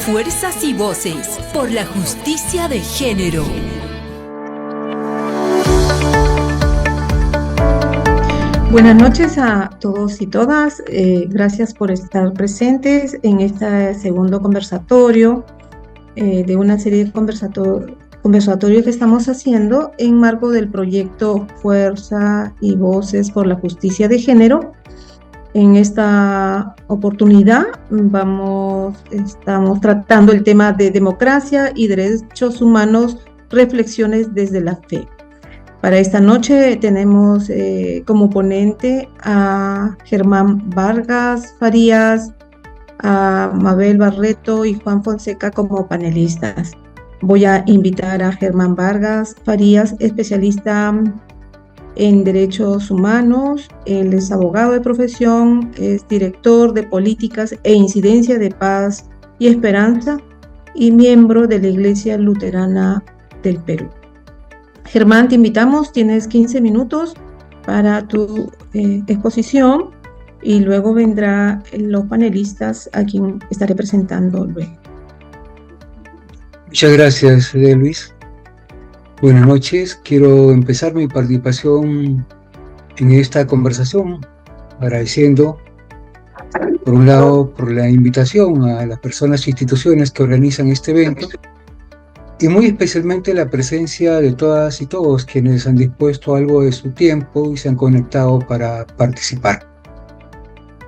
Fuerzas y voces por la justicia de género. Buenas noches a todos y todas. Gracias por estar presentes en este segundo conversatorio de una serie de conversatorios que estamos haciendo en marco del proyecto Fuerza y Voces por la Justicia de Género. En esta oportunidad estamos tratando el tema de democracia y derechos humanos, reflexiones desde la fe. Para esta noche tenemos como ponente a Germán Vargas Farías, a Mabel Barreto y Juan Fonseca como panelistas. Voy a invitar a Germán Vargas Farías, especialista en derechos humanos. Él es abogado de profesión, es director de políticas e incidencia de paz y esperanza y miembro de la Iglesia Luterana del Perú. Germán, te invitamos, tienes 15 minutos para tu exposición y luego vendrán los panelistas a quien estaré presentando luego. Muchas gracias, Luis. Buenas noches. Quiero empezar mi participación en esta conversación agradeciendo, por un lado, por la invitación a las personas e instituciones que organizan este evento y muy especialmente la presencia de todas y todos quienes han dispuesto algo de su tiempo y se han conectado para participar.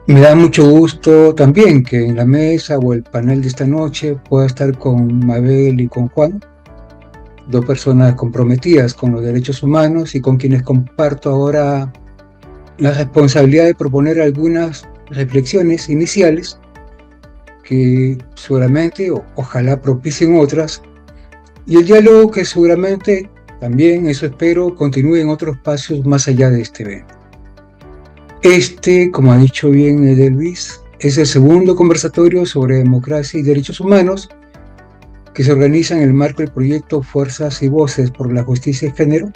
Me da mucho gusto también que en la mesa o el panel de esta noche pueda estar con Mabel y con Juan, dos personas comprometidas con los derechos humanos y con quienes comparto ahora la responsabilidad de proponer algunas reflexiones iniciales que seguramente, ojalá propicien otras, y el diálogo que seguramente también, eso espero, continúe en otros espacios más allá de este evento. Como ha dicho bien Luis, es el segundo conversatorio sobre democracia y derechos humanos que se organiza en el marco del proyecto Fuerzas y Voces por la Justicia de Género.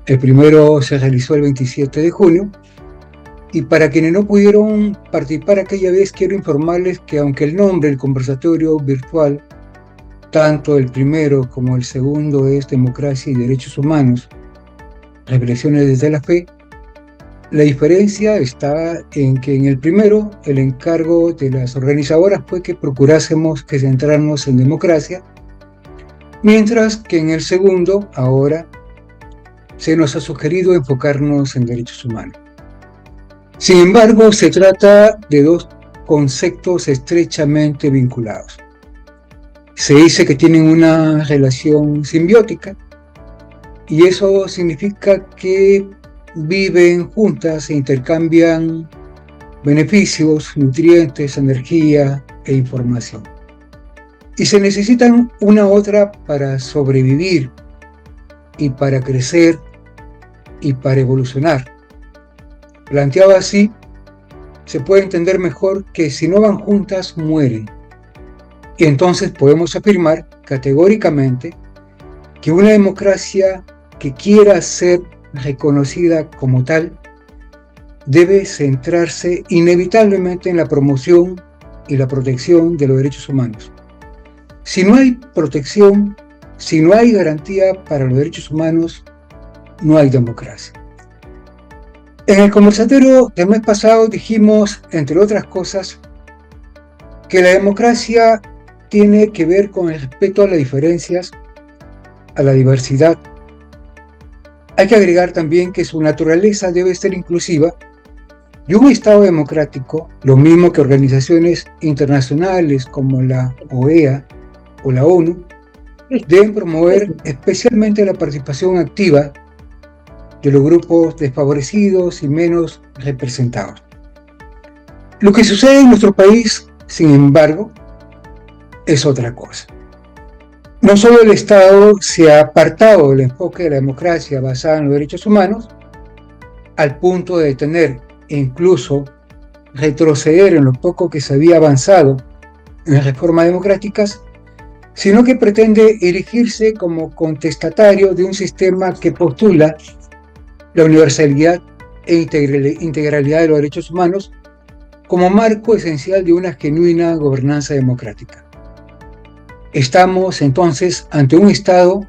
El primero se realizó el 27 de junio, y para quienes no pudieron participar aquella vez, quiero informarles que aunque el nombre del conversatorio virtual, tanto el primero como el segundo, es Democracia y Derechos Humanos, reflexiones desde la fe, la diferencia está en que en el primero el encargo de las organizadoras fue que procurásemos que centrarnos en democracia, mientras que en el segundo, ahora, se nos ha sugerido enfocarnos en derechos humanos. Sin embargo, se trata de dos conceptos estrechamente vinculados. Se dice que tienen una relación simbiótica, y eso significa que viven juntas e intercambian beneficios, nutrientes, energía e información. Y se necesitan una a otra para sobrevivir y para crecer y para evolucionar. Planteado así, se puede entender mejor que si no van juntas, mueren. Y entonces podemos afirmar categóricamente que una democracia que quiera ser reconocida como tal debe centrarse inevitablemente en la promoción y la protección de los derechos humanos. Si no hay protección, si no hay garantía para los derechos humanos, no hay democracia. En el conversatorio del mes pasado dijimos, entre otras cosas, que la democracia tiene que ver con el respeto a las diferencias, a la diversidad. Hay que agregar también que su naturaleza debe ser inclusiva, y un Estado democrático, lo mismo que organizaciones internacionales como la OEA o la ONU, deben promover especialmente la participación activa de los grupos desfavorecidos y menos representados. Lo que sucede en nuestro país, sin embargo, es otra cosa. No solo el Estado se ha apartado del enfoque de la democracia basada en los derechos humanos, al punto de detener e incluso retroceder en lo poco que se había avanzado en las reformas democráticas, sino que pretende erigirse como contestatario de un sistema que postula la universalidad e integralidad de los derechos humanos como marco esencial de una genuina gobernanza democrática. Estamos entonces ante un Estado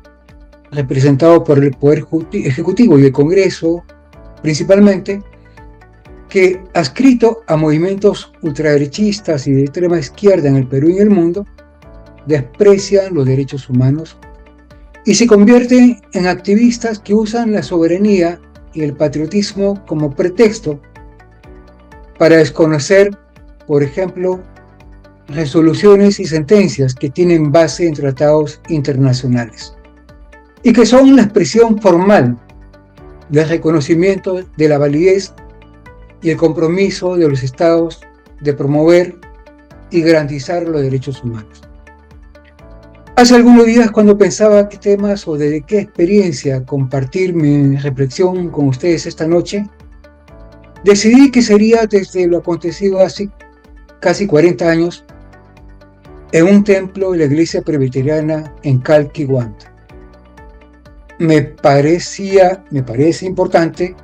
representado por el Poder Ejecutivo y el Congreso, principalmente, que, adscrito a movimientos ultraderechistas y de extrema izquierda en el Perú y en el mundo, desprecian los derechos humanos y se convierten en activistas que usan la soberanía y el patriotismo como pretexto para desconocer, por ejemplo, resoluciones y sentencias que tienen base en tratados internacionales y que son la expresión formal del reconocimiento de la validez y el compromiso de los estados de promover y garantizar los derechos humanos. Hace algunos días, cuando pensaba qué temas o desde qué experiencia compartir mi reflexión con ustedes esta noche, decidí que sería desde lo acontecido hace casi 40 años en un templo de la iglesia presbiteriana en Calqui, Huanta. Me parece importante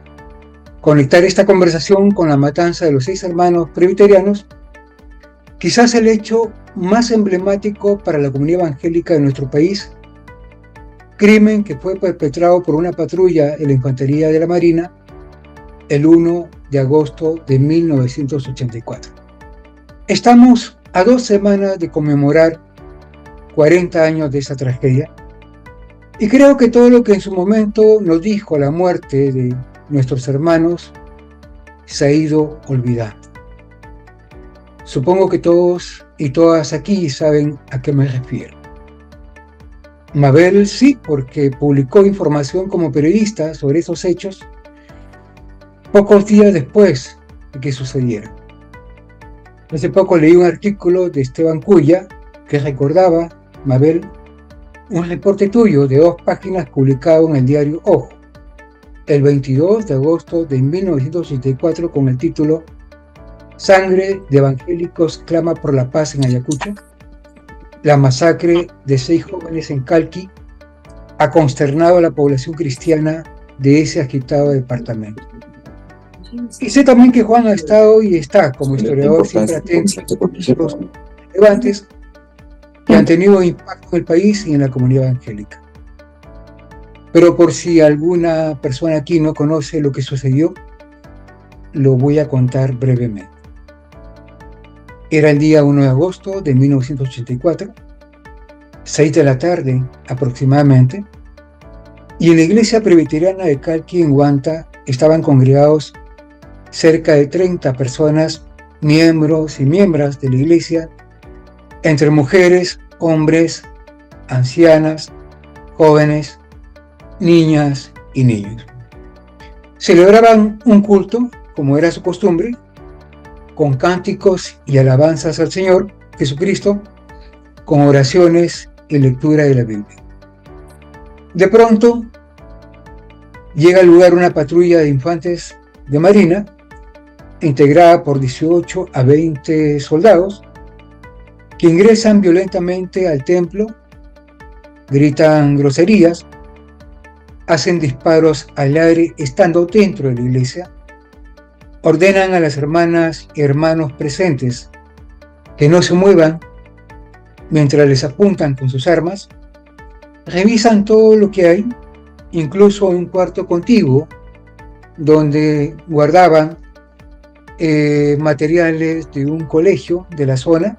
conectar esta conversación con la matanza de los 6 hermanos presbiterianos, quizás el hecho más emblemático para la comunidad evangélica de nuestro país, crimen que fue perpetrado por una patrulla de la Infantería de la Marina el 1 de agosto de 1984. Estamos a 2 semanas de conmemorar 40 años de esa tragedia, y creo que todo lo que en su momento nos dijo la muerte de nuestros hermanos se ha ido olvidando. Supongo que todos y todas aquí saben a qué me refiero. Mabel sí, porque publicó información como periodista sobre esos hechos pocos días después de que sucedieran. Hace poco leí un artículo de Esteban Cuya que recordaba, Mabel, un reporte tuyo de 2 páginas publicado en el diario Ojo, el 22 de agosto de 1984, con el título Sangre de evangélicos clama por la paz en Ayacucho. La masacre de 6 jóvenes en Calqui ha consternado a la población cristiana de ese agitado departamento. Y sé también que Juan ha estado y está como historiador siempre atento a los relevantes que han tenido impacto en el país y en la comunidad evangélica. Pero por si alguna persona aquí no conoce lo que sucedió, lo voy a contar brevemente. Era el día 1 de agosto de 1984, 6 de la tarde aproximadamente, y en la iglesia presbiteriana de Calqui, en Huanta, estaban congregados cerca de 30 personas, miembros y miembros de la iglesia, entre mujeres, hombres, ancianas, jóvenes, niñas y niños. Celebraban un culto, como era su costumbre, con cánticos y alabanzas al Señor Jesucristo, con oraciones y lectura de la Biblia. De pronto, llega al lugar una patrulla de infantes de Marina, integrada por 18 a 20 soldados, que ingresan violentamente al templo, gritan groserías, hacen disparos al aire estando dentro de la iglesia, ordenan a las hermanas y hermanos presentes que no se muevan mientras les apuntan con sus armas, revisan todo lo que hay, incluso un cuarto contiguo donde guardaban materiales de un colegio de la zona,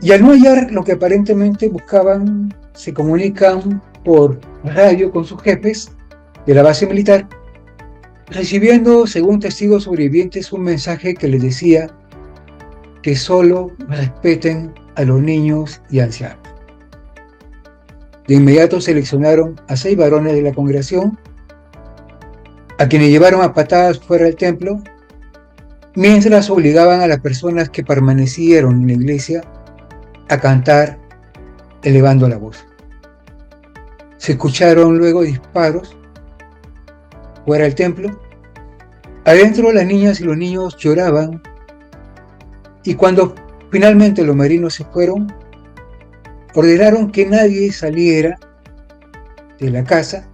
y al no hallar lo que aparentemente buscaban, se comunican por radio con sus jefes de la base militar, recibiendo, según testigos sobrevivientes, un mensaje que les decía que solo respeten a los niños y ancianos. De inmediato seleccionaron a 6 varones de la congregación, a quienes llevaron a patadas fuera del templo, mientras obligaban a las personas que permanecieron en la iglesia a cantar elevando la voz. Se escucharon luego disparos fuera del templo. Adentro las niñas y los niños lloraban, y cuando finalmente los marinos se fueron, ordenaron que nadie saliera de la casa,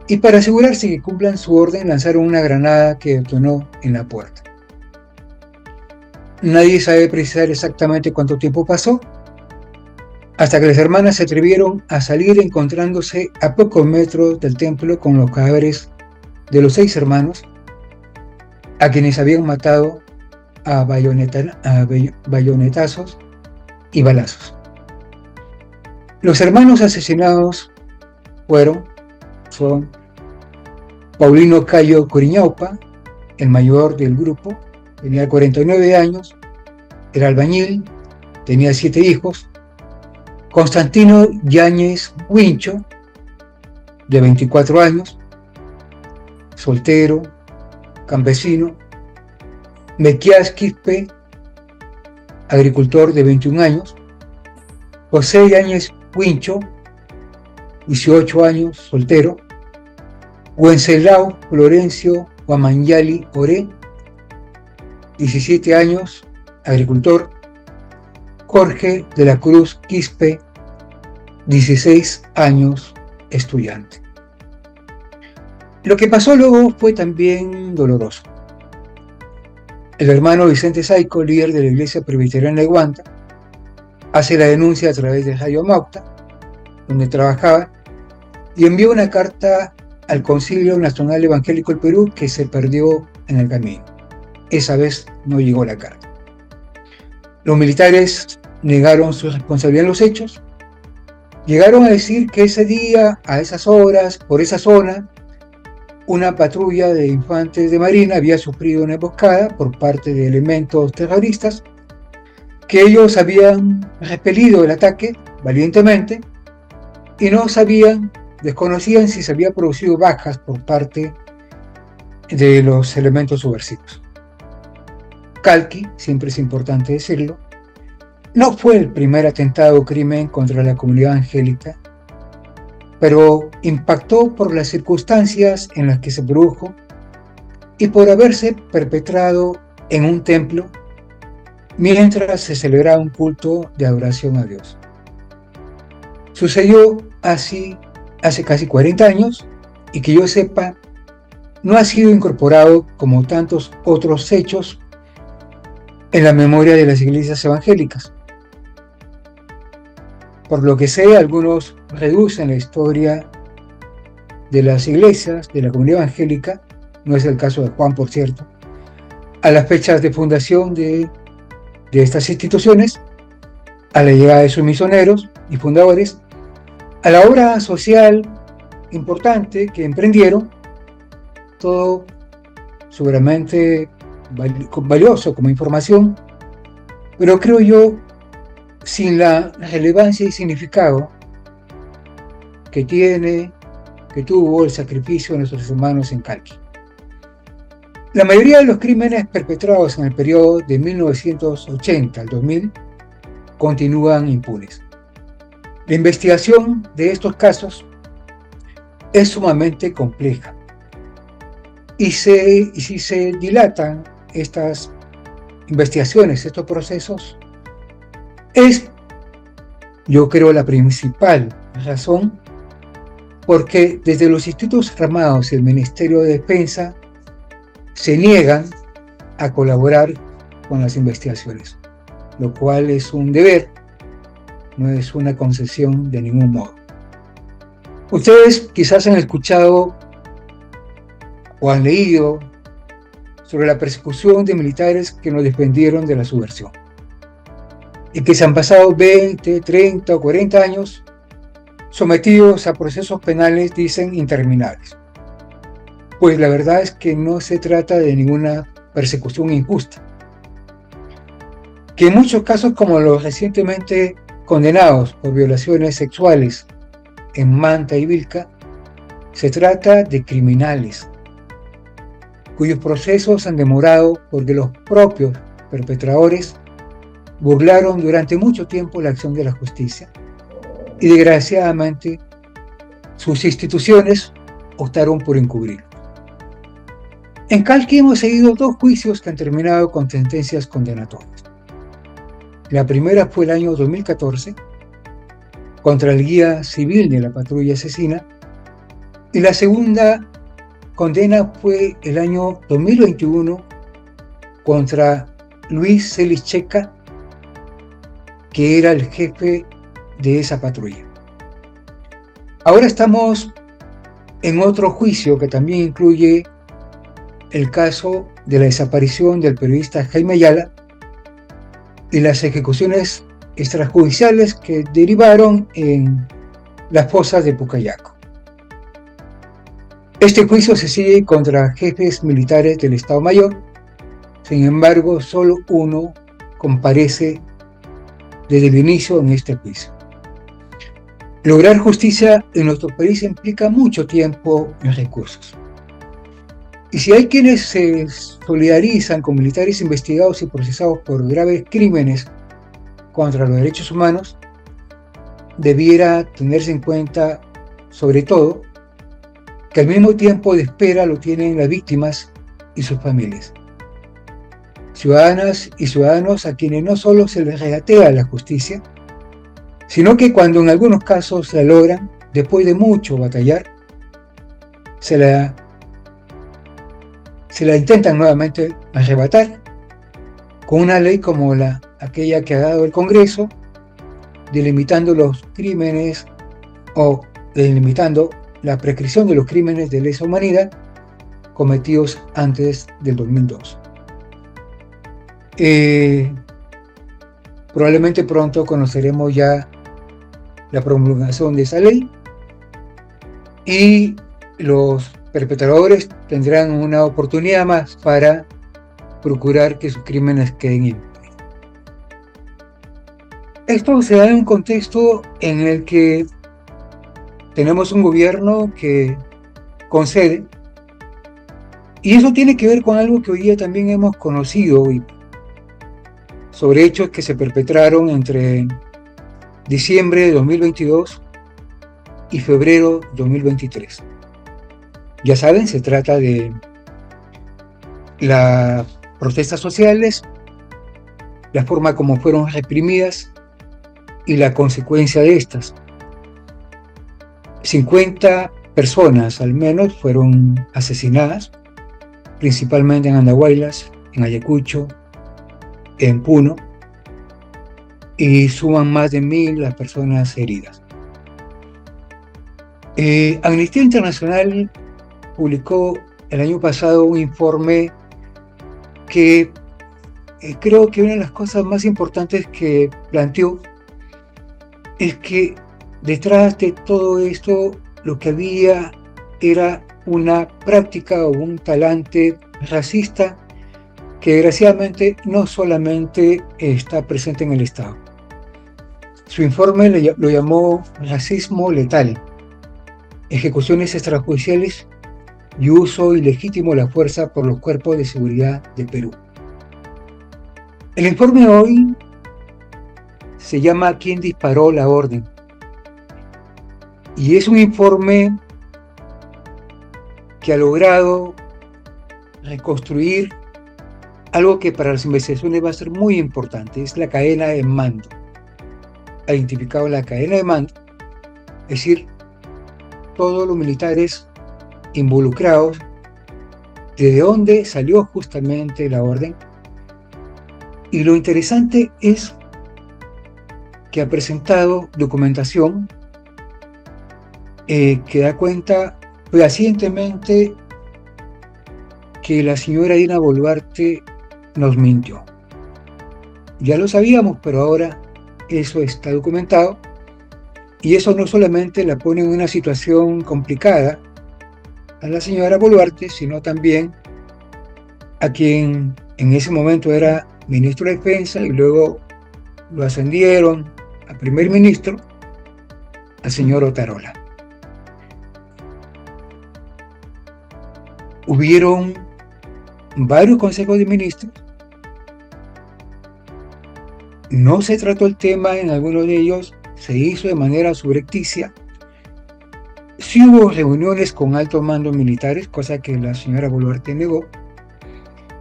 y para asegurarse que cumplan su orden lanzaron una granada que detonó en la puerta. Nadie sabe precisar exactamente cuánto tiempo pasó, hasta que las hermanas se atrevieron a salir encontrándose a pocos metros del templo con los cadáveres de los 6 hermanos a quienes habían matado a bayonetazos y balazos. Los hermanos asesinados son Paulino Cayo Coriñaupa, el mayor del grupo, tenía 49 años, era albañil, tenía 7 hijos. Constantino Yáñez Huincho, de 24 años, soltero, campesino. Mequías Quispe, agricultor, de 21 años. José Yáñez Huincho, 18 años, soltero. Wenceslao Florencio Guamanyali Oré, 17 años, agricultor. Jorge de la Cruz Quispe, 16 años, estudiante. Lo que pasó luego fue también doloroso. El hermano Vicente Saico, líder de la Iglesia Presbiteriana de Guanta, hace la denuncia a través de Radio Mauta, donde trabajaba, y envió una carta al Concilio Nacional Evangélico del Perú que se perdió en el camino. Esa vez no llegó la carta. Los militares negaron su responsabilidad en los hechos. Llegaron a decir que ese día, a esas horas, por esa zona, una patrulla de infantes de marina había sufrido una emboscada por parte de elementos terroristas, que ellos habían repelido el ataque valientemente y desconocían si se había producido bajas por parte de los elementos subversivos. Calqui, siempre es importante decirlo, no fue el primer atentado o crimen contra la comunidad evangélica, pero impactó por las circunstancias en las que se produjo y por haberse perpetrado en un templo mientras se celebraba un culto de adoración a Dios. Sucedió así hace casi 40 años y que yo sepa, no ha sido incorporado como tantos otros hechos en la memoria de las iglesias evangélicas. Por lo que sé, algunos reducen la historia de las iglesias, de la comunidad evangélica, no es el caso de Juan, por cierto, a las fechas de fundación de estas instituciones, a la llegada de sus misioneros y fundadores, a la obra social importante que emprendieron, todo seguramente valioso como información, pero creo yo sin la relevancia y significado que tuvo el sacrificio de nuestros hermanos en Calqui. La mayoría de los crímenes perpetrados en el periodo de 1980 al 2000 continúan impunes. La investigación de estos casos es sumamente compleja y si se dilatan estas investigaciones, estos procesos, es, yo creo, la principal razón porque desde los institutos armados y el Ministerio de Defensa se niegan a colaborar con las investigaciones, lo cual es un deber, no es una concesión de ningún modo. Ustedes quizás han escuchado o han leído sobre la persecución de militares que nos defendieron de la subversión y que se han pasado 20, 30 o 40 años sometidos a procesos penales, dicen, interminables. Pues la verdad es que no se trata de ninguna persecución injusta. Que en muchos casos, como los recientemente condenados por violaciones sexuales en Manta y Vilca, se trata de criminales cuyos procesos han demorado porque los propios perpetradores burlaron durante mucho tiempo la acción de la justicia y desgraciadamente sus instituciones optaron por encubrirlo. En Calqui hemos seguido 2 juicios que han terminado con sentencias condenatorias. La primera fue el año 2014 contra el guía civil de la patrulla asesina y la segunda condena fue el año 2021 contra Luis Celis Checa, que era el jefe de esa patrulla. Ahora estamos en otro juicio que también incluye el caso de la desaparición del periodista Jaime Ayala y las ejecuciones extrajudiciales que derivaron en las fosas de Pucayaco. Este juicio se sigue contra jefes militares del Estado Mayor. Sin embargo, solo uno comparece desde el inicio en este juicio. Lograr justicia en nuestro país implica mucho tiempo y recursos. Y si hay quienes se solidarizan con militares investigados y procesados por graves crímenes contra los derechos humanos, debiera tenerse en cuenta, sobre todo, que al mismo tiempo de espera lo tienen las víctimas y sus familias. Ciudadanas y ciudadanos a quienes no solo se les regatea la justicia, sino que cuando en algunos casos la logran, después de mucho batallar, se la intentan nuevamente arrebatar con una ley como aquella que ha dado el Congreso, delimitando los crímenes o delimitando la prescripción de los crímenes de lesa humanidad cometidos antes del 2002. Probablemente pronto conoceremos ya la promulgación de esa ley y los perpetradores tendrán una oportunidad más para procurar que sus crímenes queden impunes. Esto se da en un contexto en el que tenemos un gobierno que concede, y eso tiene que ver con algo que hoy día también hemos conocido sobre hechos que se perpetraron entre diciembre de 2022 y febrero de 2023. Ya saben, se trata de las protestas sociales, la forma como fueron reprimidas y la consecuencia de estas. 50 personas al menos fueron asesinadas, principalmente en Andahuaylas, en Ayacucho, en Puno, y suman más de 1.000 las personas heridas. Amnistía Internacional publicó el año pasado un informe que creo que una de las cosas más importantes que planteó es que detrás de todo esto lo que había era una práctica o un talante racista que desgraciadamente no solamente está presente en el Estado. Su informe lo llamó racismo letal, ejecuciones extrajudiciales y uso ilegítimo de la fuerza por los cuerpos de seguridad de Perú. El informe hoy se llama ¿Quién disparó la orden? Y es un informe que ha logrado reconstruir algo que para las investigaciones va a ser muy importante, es la cadena de mando. Ha identificado la cadena de mando, es decir, todos los militares involucrados, desde dónde salió justamente la orden. Y lo interesante es que ha presentado documentación que da cuenta fehacientemente que la señora Dina Boluarte nos mintió. Ya lo sabíamos, pero ahora eso está documentado, y eso no solamente la pone en una situación complicada a la señora Boluarte, sino también a quien en ese momento era ministro de Defensa y luego lo ascendieron a primer ministro, al señor Otarola. Hubieron varios consejos de ministros, no se trató el tema en algunos de ellos, se hizo de manera subrepticia. Sí hubo reuniones con altos mandos militares, cosa que la señora Boluarte negó,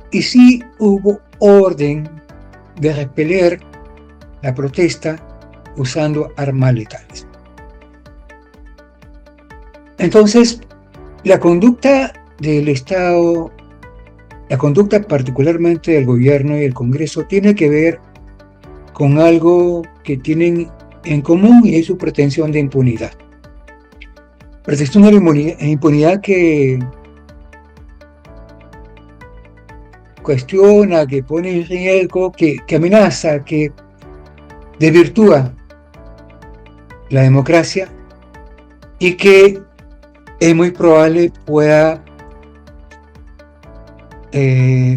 y sí hubo orden de repeler la protesta usando armas letales. Entonces, la conducta del Estado, la conducta particularmente del gobierno y del Congreso, tiene que ver con algo que tienen en común y es su pretensión de impunidad. Pretensión de impunidad que cuestiona, que pone en riesgo, que amenaza, que desvirtúa la democracia y que es muy probable pueda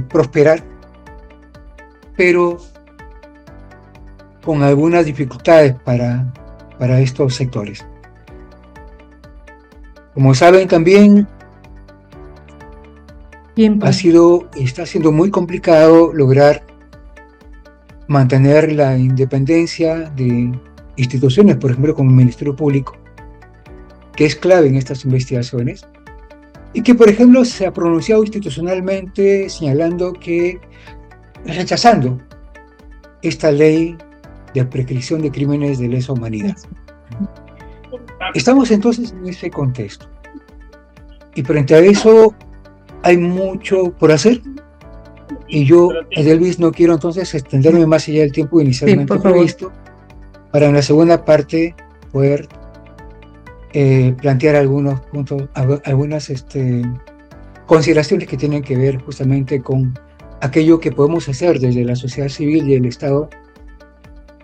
prosperar, pero con algunas dificultades para estos sectores. Como saben, también está siendo muy complicado lograr mantener la independencia de instituciones, por ejemplo, como el Ministerio Público, que es clave en estas investigaciones, y que, por ejemplo, se ha pronunciado institucionalmente señalando que, rechazando esta ley de prescripción de crímenes de lesa humanidad. Estamos entonces en ese contexto, y frente a eso hay mucho por hacer, y yo, Edelvis, no quiero entonces extenderme más allá del tiempo inicialmente previsto, para en la segunda parte poder plantear algunos puntos, algunas consideraciones que tienen que ver justamente con aquello que podemos hacer desde la sociedad civil y el Estado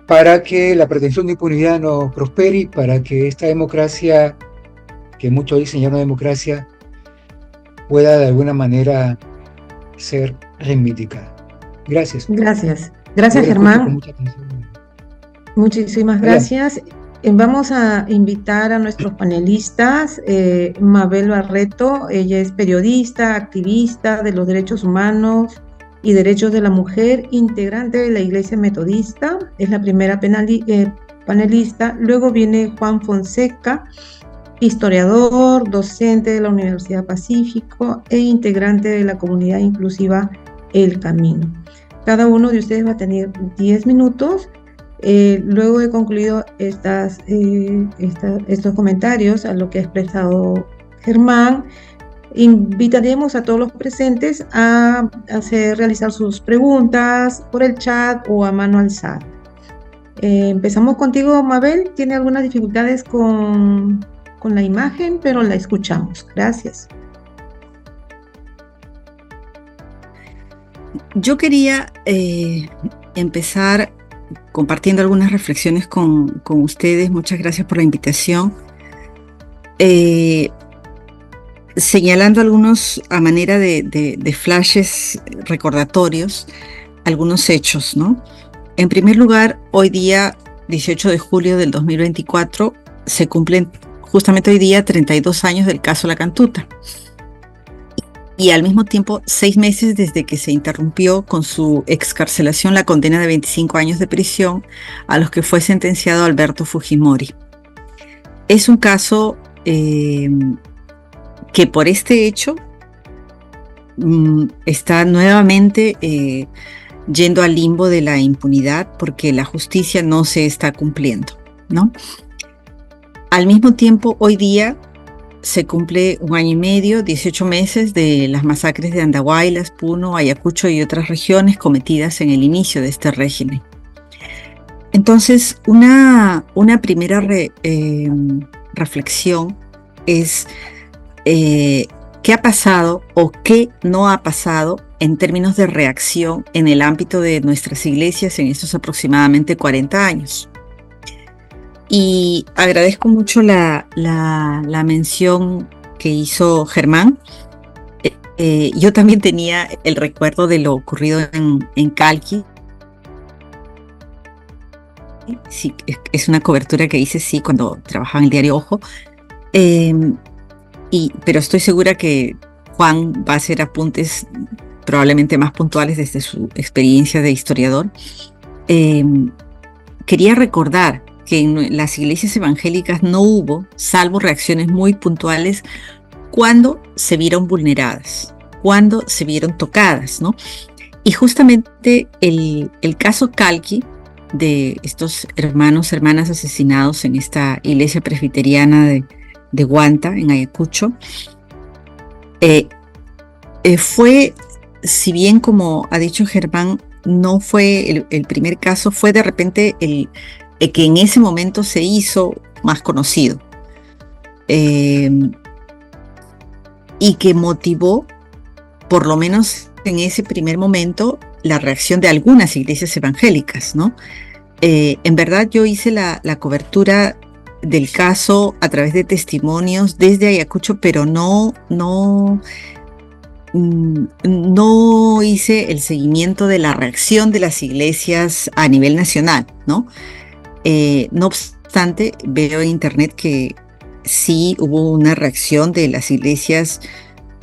para que la pretensión de impunidad no prospere y para que esta democracia, que muchos dicen ya no democracia, pueda de alguna manera ser reivindicada. Gracias. Gracias, Germán. Muchísimas gracias. Vamos a invitar a nuestros panelistas, Mabel Barreto, ella es periodista, activista de los derechos humanos y derechos de la mujer, integrante de la Iglesia Metodista, es la primera panelista. Luego viene Juan Fonseca, historiador, docente de la Universidad Pacífico e integrante de la comunidad inclusiva El Camino. Cada uno de ustedes va a tener 10 minutos. Luego de concluido estos comentarios a lo que ha expresado Germán, invitaremos a todos los presentes a realizar sus preguntas por el chat o a mano alzada. Empezamos contigo, Mabel. Tiene algunas dificultades con la imagen, pero la escuchamos. Gracias. Yo quería empezar compartiendo algunas reflexiones con ustedes. Muchas gracias por la invitación. Señalando algunos, a manera de flashes recordatorios, algunos hechos, ¿no? En primer lugar, hoy día, 18 de julio del 2024, se cumplen justamente hoy día 32 años del caso La Cantuta. Y al mismo tiempo 6 meses desde que se interrumpió con su excarcelación la condena de 25 años de prisión a los que fue sentenciado Alberto Fujimori. Es un caso que por este hecho está nuevamente yendo al limbo de la impunidad porque la justicia no se está cumpliendo, ¿no? Al mismo tiempo, hoy día se cumple 1 año y medio, 18 meses de las masacres de Andahuaylas, Puno, Ayacucho y otras regiones cometidas en el inicio de este régimen. Entonces, una primera reflexión es qué ha pasado o qué no ha pasado en términos de reacción en el ámbito de nuestras iglesias en estos aproximadamente 40 años. Y agradezco mucho la mención que hizo Germán. Yo también tenía el recuerdo de lo ocurrido en Calqui. Sí, es una cobertura que hice, sí, cuando trabajaba en el diario Ojo. Pero estoy segura que Juan va a hacer apuntes probablemente más puntuales desde su experiencia de historiador. Quería recordar que en las iglesias evangélicas no hubo, salvo reacciones muy puntuales, cuando se vieron vulneradas, cuando se vieron tocadas, ¿no? Y justamente el caso Calqui, de estos hermanas asesinados en esta iglesia presbiteriana de Huanta, en Ayacucho, fue, si bien como ha dicho Germán, no fue el primer caso, fue de repente que en ese momento se hizo más conocido, y que motivó, por lo menos en ese primer momento, la reacción de algunas iglesias evangélicas, ¿no? En verdad yo hice la cobertura del caso a través de testimonios desde Ayacucho, pero no hice el seguimiento de la reacción de las iglesias a nivel nacional, ¿no? No obstante, veo en internet que sí hubo una reacción de las iglesias,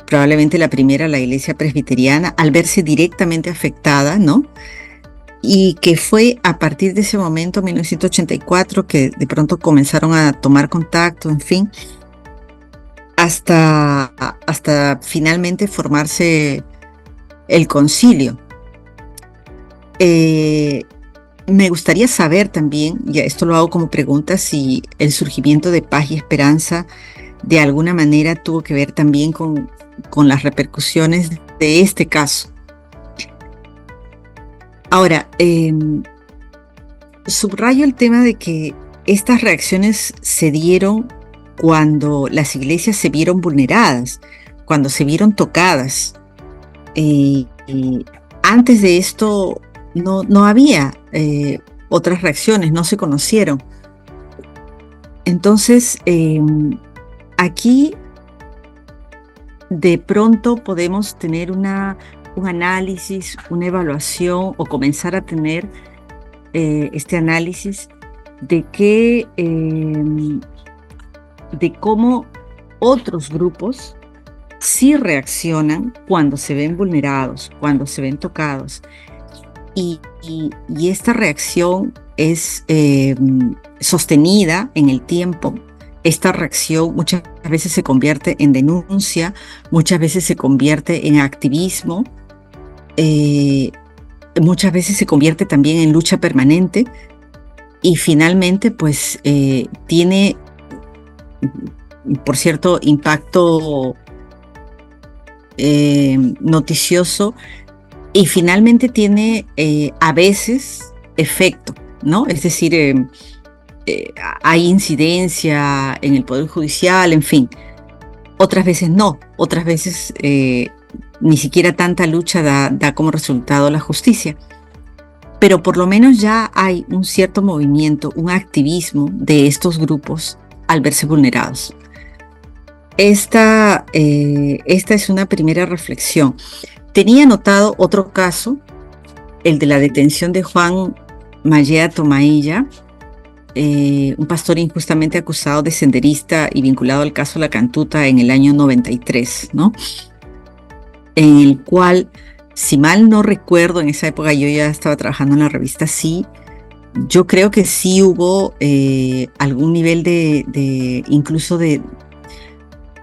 probablemente la primera, la iglesia presbiteriana, al verse directamente afectada, ¿no? Y que fue a partir de ese momento, 1984, que de pronto comenzaron a tomar contacto, en fin, hasta finalmente formarse el concilio. Me gustaría saber también, y esto lo hago como pregunta, si el surgimiento de Paz y Esperanza de alguna manera tuvo que ver también con las repercusiones de este caso. Ahora, subrayo el tema de que estas reacciones se dieron cuando las iglesias se vieron vulneradas, cuando se vieron tocadas. Antes de esto no había otras reacciones, no se conocieron. Entonces, aquí de pronto podemos tener un análisis, una evaluación, o comenzar a tener este análisis de cómo otros grupos sí reaccionan cuando se ven vulnerados, cuando se ven tocados. Y esta reacción es sostenida en el tiempo. Esta reacción muchas veces se convierte en denuncia, muchas veces se convierte en activismo, muchas veces se convierte también en lucha permanente, y finalmente pues tiene, por cierto, impacto noticioso, y finalmente tiene a veces efecto, ¿no? Es decir, hay incidencia en el Poder Judicial, en fin. Otras veces no, otras veces ni siquiera tanta lucha da como resultado la justicia. Pero por lo menos ya hay un cierto movimiento, un activismo de estos grupos al verse vulnerados. Esta es una primera reflexión. Tenía anotado otro caso, el de la detención de Juan Mayea Tomailla, un pastor injustamente acusado de senderista y vinculado al caso La Cantuta en el año 93, ¿no? En el cual, si mal no recuerdo, en esa época yo ya estaba trabajando en la revista Sí, yo creo que sí hubo algún nivel incluso de,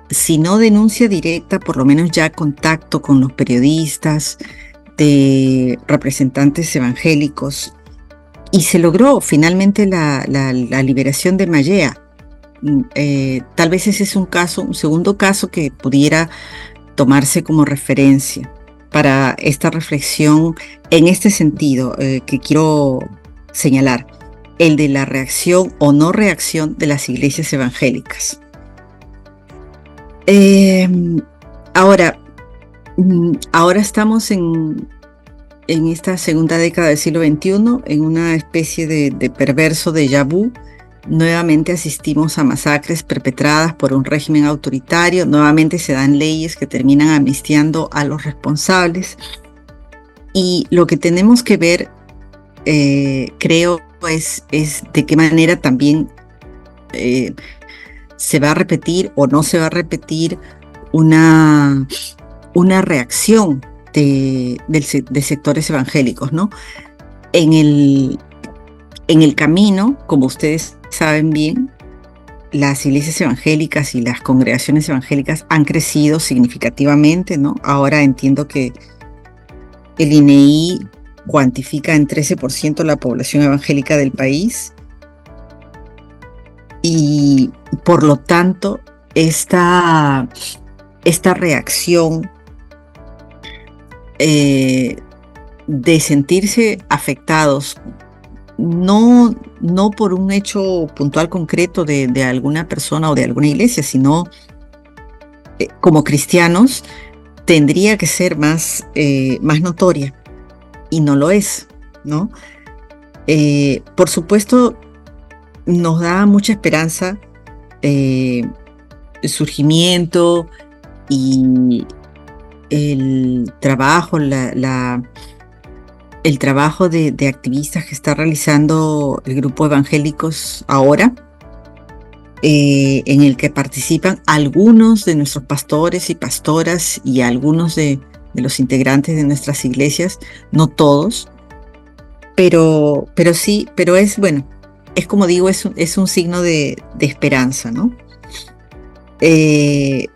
si no denuncia directa, por lo menos ya contacto con los periodistas, de representantes evangélicos, y se logró finalmente la liberación de Mayea. Tal vez ese es un segundo caso que pudiera tomarse como referencia para esta reflexión en este sentido que quiero señalar, el de la reacción o no reacción de las iglesias evangélicas. Ahora estamos en esta segunda década del siglo XXI, en una especie de perverso déjà vu. Nuevamente asistimos a masacres perpetradas por un régimen autoritario, nuevamente se dan leyes que terminan amnistiando a los responsables, y lo que tenemos que ver, creo, es de qué manera también se va a repetir o no se va a repetir una reacción de sectores evangélicos, ¿no? En el camino, como ustedes saben bien, las iglesias evangélicas y las congregaciones evangélicas han crecido significativamente, ¿no? Ahora entiendo que el INEI cuantifica en 13% la población evangélica del país, y por lo tanto esta reacción de sentirse afectados no por un hecho puntual concreto de alguna persona o de alguna iglesia, sino como cristianos tendría que ser más notoria, y no lo es, ¿no? Por supuesto, nos da mucha esperanza el surgimiento y el trabajo, el trabajo de activistas que está realizando el grupo Evangélicos Ahora, en el que participan algunos de nuestros pastores y pastoras y algunos de los integrantes de nuestras iglesias, no todos, pero sí, pero es, bueno, es como digo, es un signo de esperanza, ¿no? De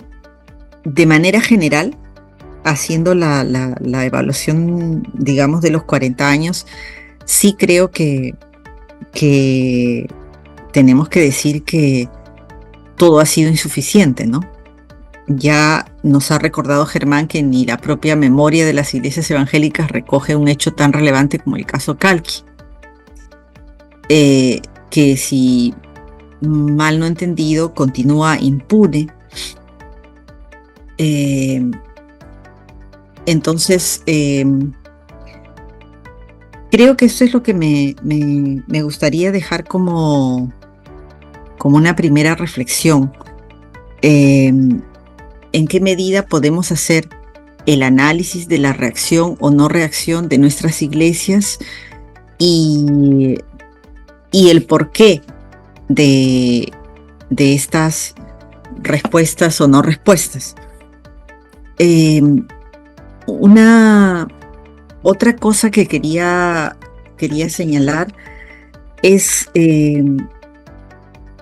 manera general, haciendo la evaluación, digamos, de los 40 años, sí creo que tenemos que decir que todo ha sido insuficiente, ¿no? Ya nos ha recordado Germán que ni la propia memoria de las iglesias evangélicas recoge un hecho tan relevante como el caso Calqui, que si mal no entendido continúa impune. Entonces, creo que eso es lo que me gustaría dejar como una primera reflexión. ¿En qué medida podemos hacer el análisis de la reacción o no reacción de nuestras iglesias y el porqué de estas respuestas o no respuestas? Otra cosa que quería señalar es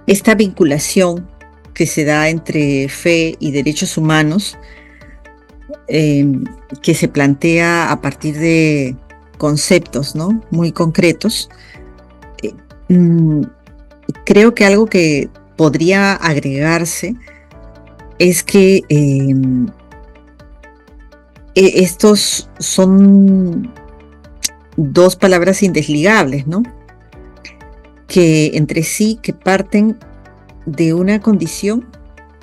esta vinculación que se da entre fe y derechos humanos, que se plantea a partir de conceptos, ¿no?, muy concretos. Creo que algo que podría agregarse es que estos son dos palabras indesligables, ¿no?, que entre sí, que parten de una condición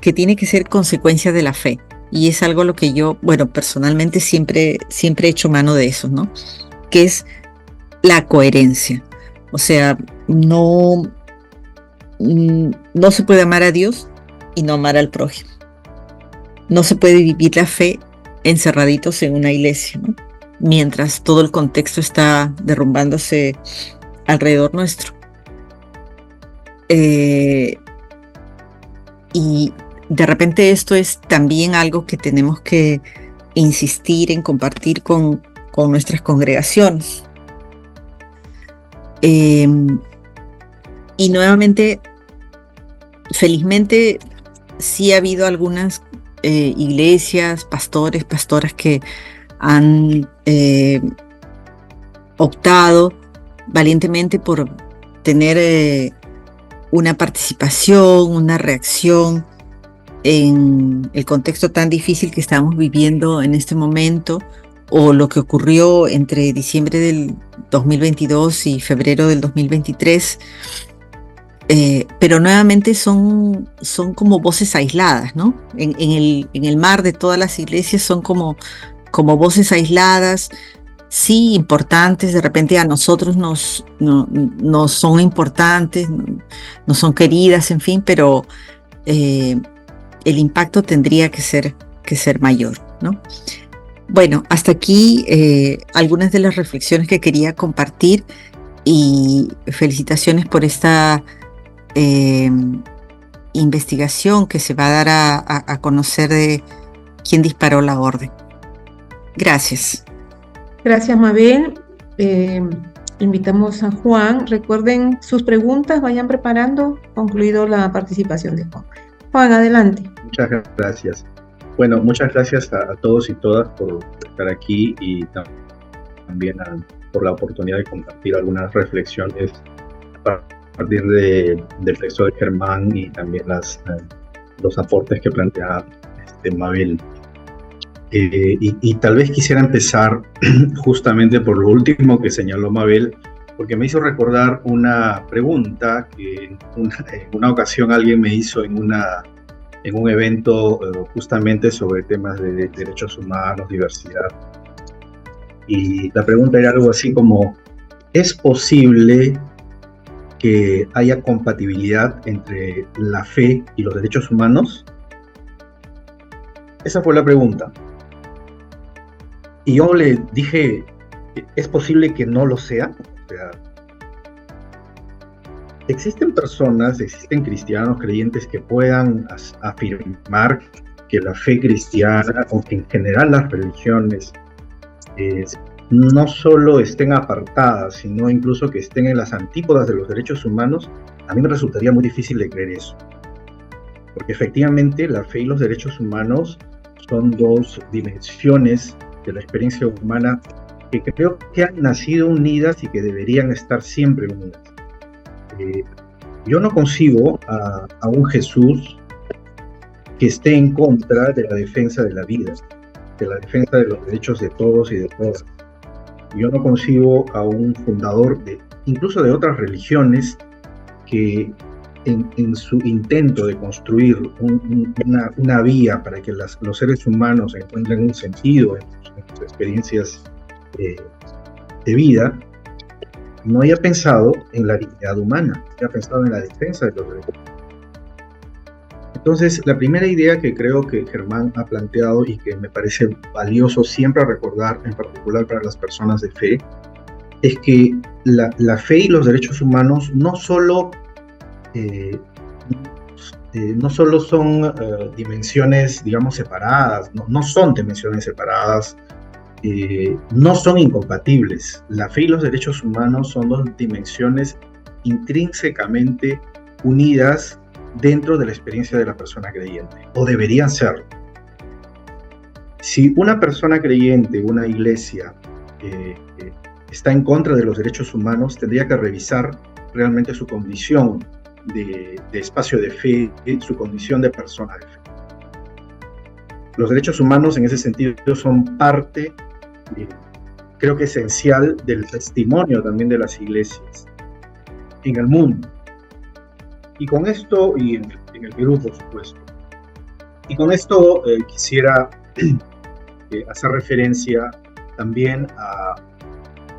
que tiene que ser consecuencia de la fe. Y es algo a lo que yo, bueno, personalmente siempre he hecho mano de eso, ¿no?, que es la coherencia. O sea, no se puede amar a Dios y no amar al prójimo. No se puede vivir la fe encerraditos en una iglesia, ¿no?, mientras todo el contexto está derrumbándose alrededor nuestro. Y de repente esto es también algo que tenemos que insistir en compartir con nuestras congregaciones. Y nuevamente, felizmente, sí ha habido algunas iglesias, pastores, pastoras que han optado valientemente por tener una participación, una reacción en el contexto tan difícil que estamos viviendo en este momento, o lo que ocurrió entre diciembre del 2022 y febrero del 2023, pero nuevamente son como voces aisladas, ¿no? En el mar de todas las iglesias son como voces aisladas, sí importantes, de repente a nosotros no son importantes, no son queridas, en fin, pero el impacto tendría que ser mayor, ¿no? Bueno, hasta aquí algunas de las reflexiones que quería compartir, y felicitaciones por esta investigación que se va a dar a conocer de quién disparó la orden. Gracias. Gracias, Mabel. Invitamos a Juan. Recuerden sus preguntas, vayan preparando, concluido la participación de Juan. Juan, adelante. Muchas gracias. Bueno, muchas gracias a todos y todas por estar aquí, y también por la oportunidad de compartir algunas reflexiones a partir del texto de Germán, y también los aportes que plantea Mabel. Y tal vez quisiera empezar justamente por lo último que señaló Mabel, porque me hizo recordar una pregunta que en una ocasión alguien me hizo en un evento justamente sobre temas de derechos humanos, diversidad. Y la pregunta era algo así como, ¿es posible que haya compatibilidad entre la fe y los derechos humanos? Esa fue la pregunta. Y yo le dije, ¿es posible que no lo sea? O sea, existen personas, existen cristianos, creyentes que puedan afirmar que la fe cristiana, o que en general las religiones, no solo estén apartadas, sino incluso que estén en las antípodas de los derechos humanos. A mí me resultaría muy difícil de creer eso. Porque efectivamente la fe y los derechos humanos son dos dimensiones de la experiencia humana que creo que han nacido unidas y que deberían estar siempre unidas. Yo no concibo a un Jesús que esté en contra de la defensa de la vida, de la defensa de los derechos de todos y de todas. Yo no concibo a un fundador incluso de otras religiones que en su intento de construir una vía para que los seres humanos encuentren un sentido en sus experiencias de vida, no haya pensado en la dignidad humana, haya pensado en la defensa de los derechos. Entonces, la primera idea que creo que Germán ha planteado y que me parece valioso siempre recordar, en particular para las personas de fe, es que la fe y los derechos humanos no solo son dimensiones, digamos, separadas, no son dimensiones separadas, no son incompatibles. La fe y los derechos humanos son dos dimensiones intrínsecamente unidas dentro de la experiencia de la persona creyente, o deberían serlo. Si una persona creyente, una iglesia, está en contra de los derechos humanos, tendría que revisar realmente su condición de espacio de fe, su condición de persona de fe. Los derechos humanos en ese sentido son parte, creo que esencial, del testimonio también de las iglesias en el mundo. Y con esto, y en el Perú, por supuesto, y con esto quisiera hacer referencia también a,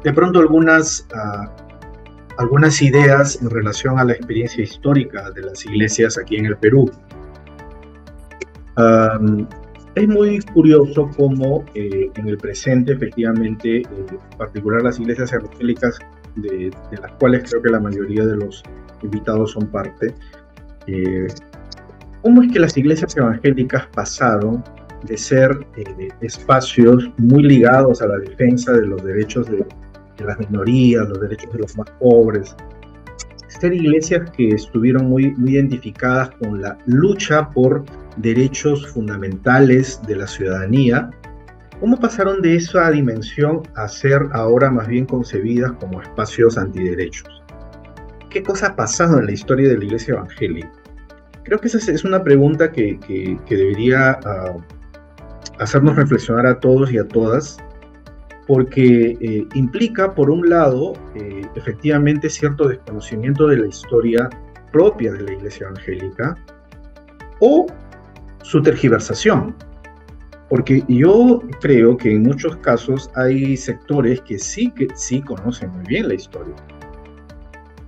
de pronto, algunas ideas en relación a la experiencia histórica de las iglesias aquí en el Perú. Es muy curioso cómo en el presente, efectivamente, en particular las iglesias evangélicas, de las cuales creo que la mayoría de los invitados son parte, cómo es que las iglesias evangélicas pasaron de ser espacios muy ligados a la defensa de los derechos de las minorías, los derechos de los más pobres, ser iglesias que estuvieron muy identificadas con la lucha por derechos fundamentales de la ciudadanía. ¿Cómo pasaron de esa dimensión a ser ahora más bien concebidas como espacios antiderechos? ¿Qué cosa ha pasado en la historia de la iglesia evangélica? Creo que esa es una pregunta que debería hacernos reflexionar a todos y a todas, porque implica, por un lado, efectivamente cierto desconocimiento de la historia propia de la iglesia evangélica, o su tergiversación. Porque yo creo que en muchos casos hay sectores que sí conocen muy bien la historia,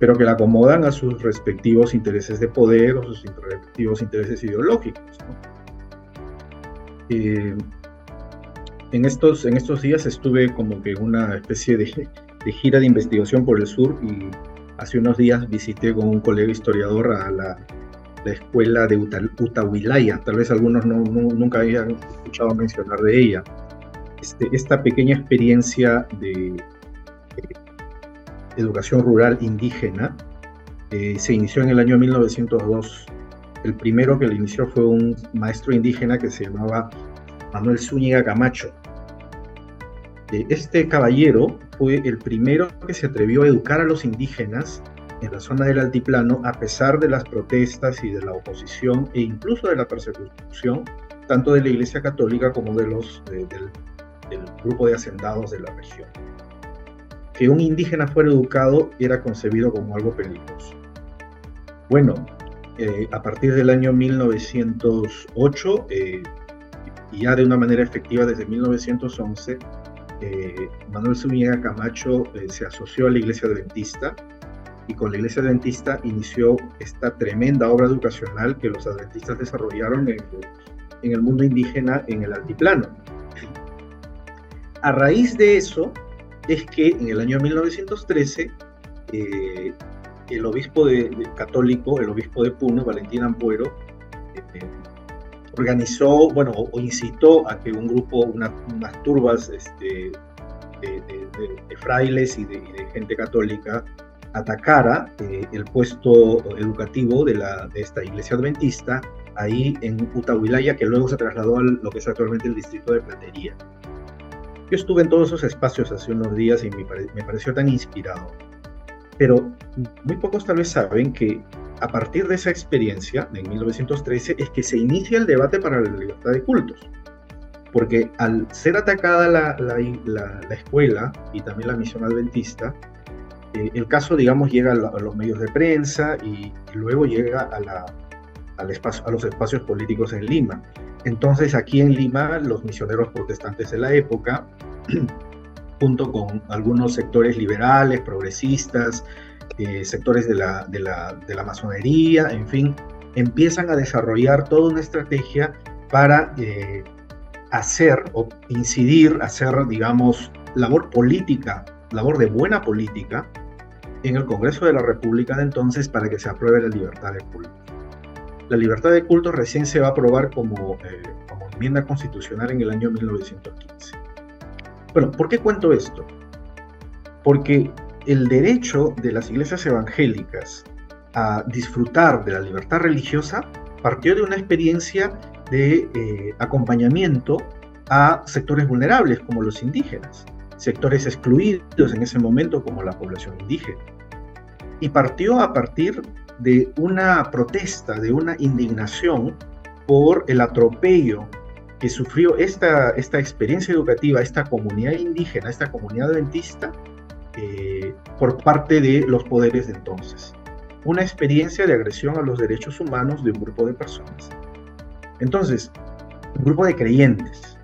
pero que la acomodan a sus respectivos intereses de poder o sus respectivos intereses ideológicos, ¿no? En estos días estuve como que en una especie de gira de investigación por el sur, y hace unos días visité con un colega historiador a la escuela de Utahuilaya. Tal vez algunos nunca habían escuchado mencionar de ella. Esta pequeña experiencia de educación rural indígena se inició en el año 1902. El primero que lo inició fue un maestro indígena que se llamaba Manuel Zúñiga Camacho. Este caballero fue el primero que se atrevió a educar a los indígenas en la zona del altiplano, a pesar de las protestas y de la oposición e incluso de la persecución, tanto de la Iglesia Católica como del grupo de hacendados de la región. que un indígena fuera educado era concebido como algo peligroso. Bueno, a partir del año 1908, y ya de una manera efectiva desde 1911, Manuel Zúñiga Camacho se asoció a la Iglesia Adventista, y con la Iglesia Adventista inició esta tremenda obra educacional que los adventistas desarrollaron en el mundo indígena en el altiplano. A raíz de eso es que en el año 1913 el obispo católico, el obispo de Puno, Valentín Ampuero, organizó, bueno, o incitó a que un grupo, unas turbas de frailes y de gente católica atacara el puesto educativo de esta iglesia adventista ahí en Utahuilaya, que luego se trasladó a lo que es actualmente el distrito de Platería. Yo estuve en todos esos espacios hace unos días y me pareció tan inspirado. Pero muy pocos tal vez saben que a partir de esa experiencia, en 1913, es que se inicia el debate para la libertad de cultos. Porque al ser atacada la escuela y también la misión adventista, el caso, digamos, llega a los medios de prensa y luego llega a los espacios políticos en Lima. Entonces, aquí en Lima, los misioneros protestantes de la época, junto con algunos sectores liberales, progresistas, sectores de la masonería, en fin, empiezan a desarrollar toda una estrategia para hacer, digamos, labor política, labor de buena política, en el Congreso de la República de entonces para que se apruebe la libertad de culto. La libertad de culto recién se va a aprobar como enmienda constitucional en el año 1915. Bueno, ¿por qué cuento esto? Porque el derecho de las iglesias evangélicas a disfrutar de la libertad religiosa partió de una experiencia de acompañamiento a sectores vulnerables como los indígenas, sectores excluidos en ese momento como la población indígena. Y partió a partir de una protesta, de una indignación por el atropello que sufrió esta experiencia educativa, esta comunidad indígena, esta comunidad adventista, por parte de los poderes de entonces. Una experiencia de agresión a los derechos humanos de un grupo de personas. Entonces, un grupo de creyentes.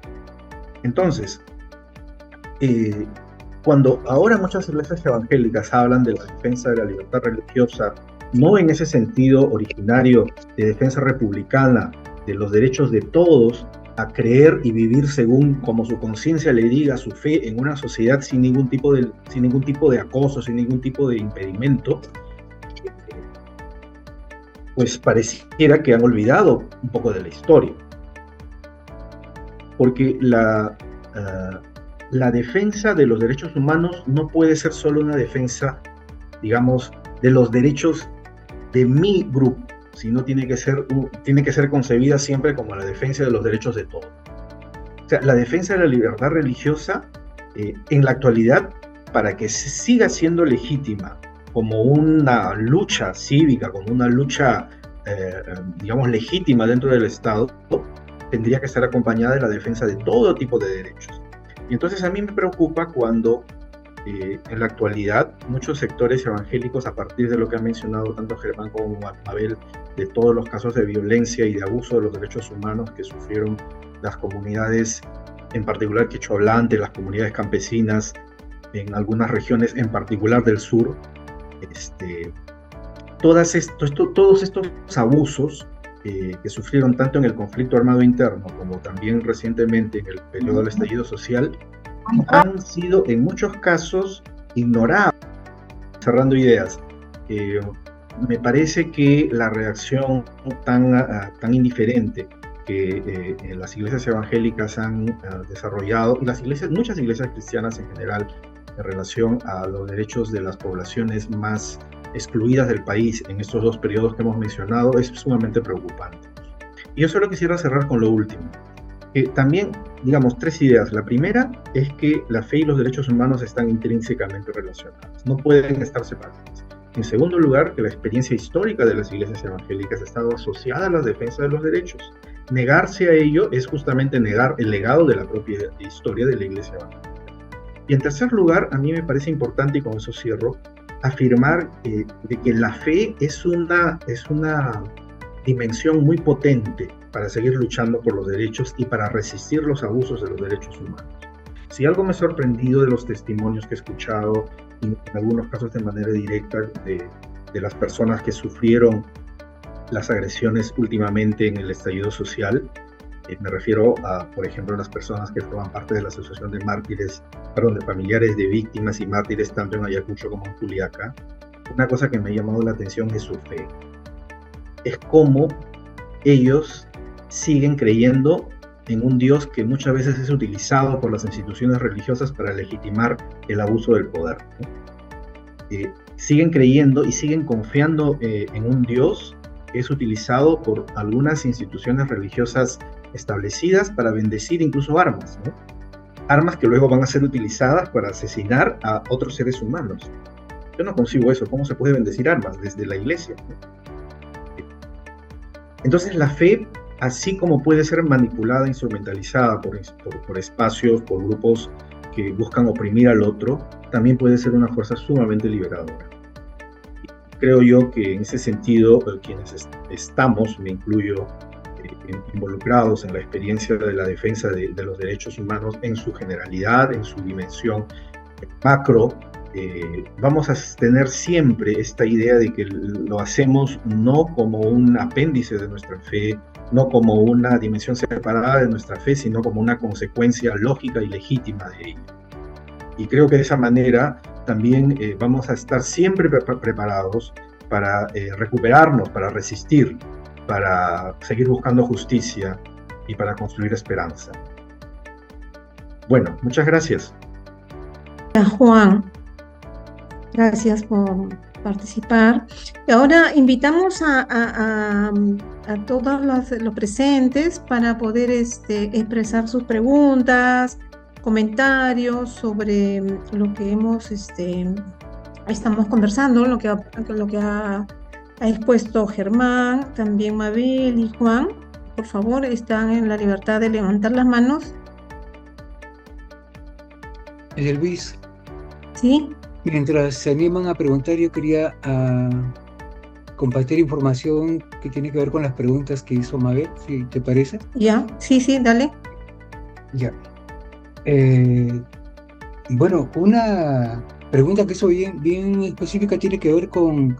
Entonces, cuando ahora muchas iglesias evangélicas hablan de la defensa de la libertad religiosa, no en ese sentido originario de defensa republicana de los derechos de todos a creer y vivir según como su conciencia le diga, su fe en una sociedad sin ningún tipo de acoso, sin ningún tipo de impedimento, pues pareciera que han olvidado un poco de la historia. Porque la defensa de los derechos humanos no puede ser solo una defensa, digamos, de los derechos de mi grupo, sino tiene que ser concebida siempre como la defensa de los derechos de todos. O sea, la defensa de la libertad religiosa, en la actualidad, para que siga siendo legítima como una lucha cívica, como una lucha, digamos, legítima dentro del Estado, tendría que estar acompañada de la defensa de todo tipo de derechos. Y entonces a mí me preocupa cuando en la actualidad muchos sectores evangélicos, a partir de lo que han mencionado tanto Germán como Mabel, de todos los casos de violencia y de abuso de los derechos humanos que sufrieron las comunidades, en particular quechohablantes, las comunidades campesinas, en algunas regiones, en particular del sur, todos estos abusos que sufrieron tanto en el conflicto armado interno como también recientemente en el periodo del estallido social, han sido en muchos casos ignorados. Cerrando ideas, me parece que la reacción tan indiferente que las iglesias evangélicas han desarrollado, y muchas iglesias cristianas en general, en relación a los derechos de las poblaciones más excluidas del país en estos dos periodos que hemos mencionado, es sumamente preocupante. Y yo solo quisiera cerrar con lo último. También, digamos, tres ideas. La primera es que la fe y los derechos humanos están intrínsecamente relacionados, no pueden estar separados. En segundo lugar, que la experiencia histórica de las iglesias evangélicas ha estado asociada a la defensa de los derechos. Negarse a ello es justamente negar el legado de la propia historia de la iglesia evangélica. Y en tercer lugar, a mí me parece importante, y con eso cierro, afirmar de que la fe es una dimensión muy potente para seguir luchando por los derechos y para resistir los abusos de los derechos humanos. Si algo me ha sorprendido de los testimonios que he escuchado, y en algunos casos de manera directa, de las personas que sufrieron las agresiones últimamente en el estallido social, me refiero a, por ejemplo, las personas que forman parte de la Asociación de Mártires, perdón, de familiares de víctimas y mártires tanto en Ayacucho como en Juliaca. Una cosa que me ha llamado la atención es su fe. Es cómo ellos siguen creyendo en un Dios que muchas veces es utilizado por las instituciones religiosas para legitimar el abuso del poder, ¿no? Siguen creyendo y siguen confiando en un Dios que es utilizado por algunas instituciones religiosas establecidas para bendecir incluso armas, ¿no? Armas que luego van a ser utilizadas para asesinar a otros seres humanos. Yo no concibo eso. ¿Cómo se puede bendecir armas desde la iglesia, ¿no? Entonces la fe, así como puede ser manipulada, instrumentalizada por espacios, por grupos que buscan oprimir al otro, también puede ser una fuerza sumamente liberadora. Creo yo que en ese sentido, quienes estamos, me incluyo, involucrados en la experiencia de la defensa de los derechos humanos en su generalidad, en su dimensión macro, vamos a tener siempre esta idea de que lo hacemos no como un apéndice de nuestra fe, no como una dimensión separada de nuestra fe, sino como una consecuencia lógica y legítima de ella. Y creo que de esa manera también vamos a estar siempre preparados para recuperarnos, para resistir, para seguir buscando justicia y para construir esperanza. Bueno, muchas gracias. Juan, gracias por participar. Y ahora invitamos a todos los presentes para poder expresar sus preguntas, comentarios sobre lo que estamos conversando, lo que ha expuesto Germán, también Mabel y Juan. Por favor, están en la libertad de levantar las manos. Luis, ¿Sí? mientras se animan a preguntar, yo quería compartir información que tiene que ver con las preguntas que hizo Mabel, si te parece. Ya, sí, dale. Ya. Bueno, una pregunta que hizo bien específica tiene que ver con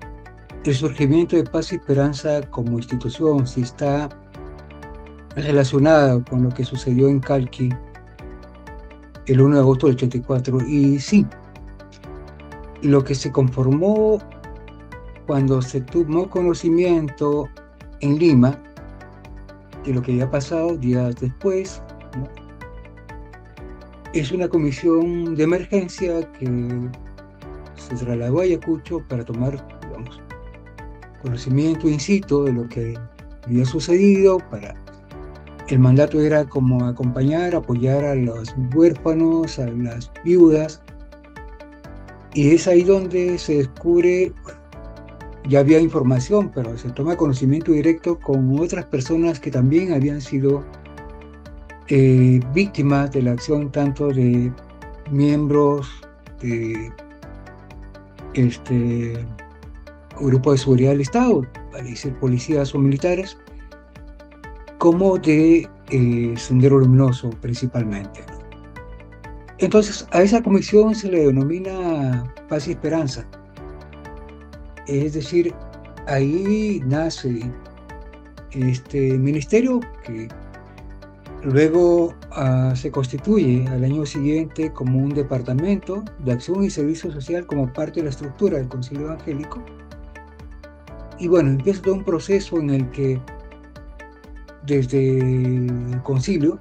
el surgimiento de Paz y Esperanza como institución, si está relacionada con lo que sucedió en Calqui el 1 de agosto del 84. Y sí, lo que se conformó cuando se tomó conocimiento en Lima de lo que había pasado días después, ¿no? Es una comisión de emergencia que se trasladó a Ayacucho para tomar, digamos, conocimiento in situ de lo que había sucedido. El mandato era como acompañar, apoyar a los huérfanos, a las viudas, y es ahí donde se descubre, ya había información, pero se toma conocimiento directo con otras personas que también habían sido víctimas de la acción tanto de miembros de grupo de seguridad del Estado, para decir policías o militares, como de Sendero Luminoso principalmente. Entonces a esa comisión se le denomina Paz y Esperanza. Es decir, ahí nace este ministerio que luego se constituye al año siguiente como un departamento de acción y servicio social como parte de la estructura del Concilio Evangélico. Y bueno, empieza todo un proceso en el que desde el concilio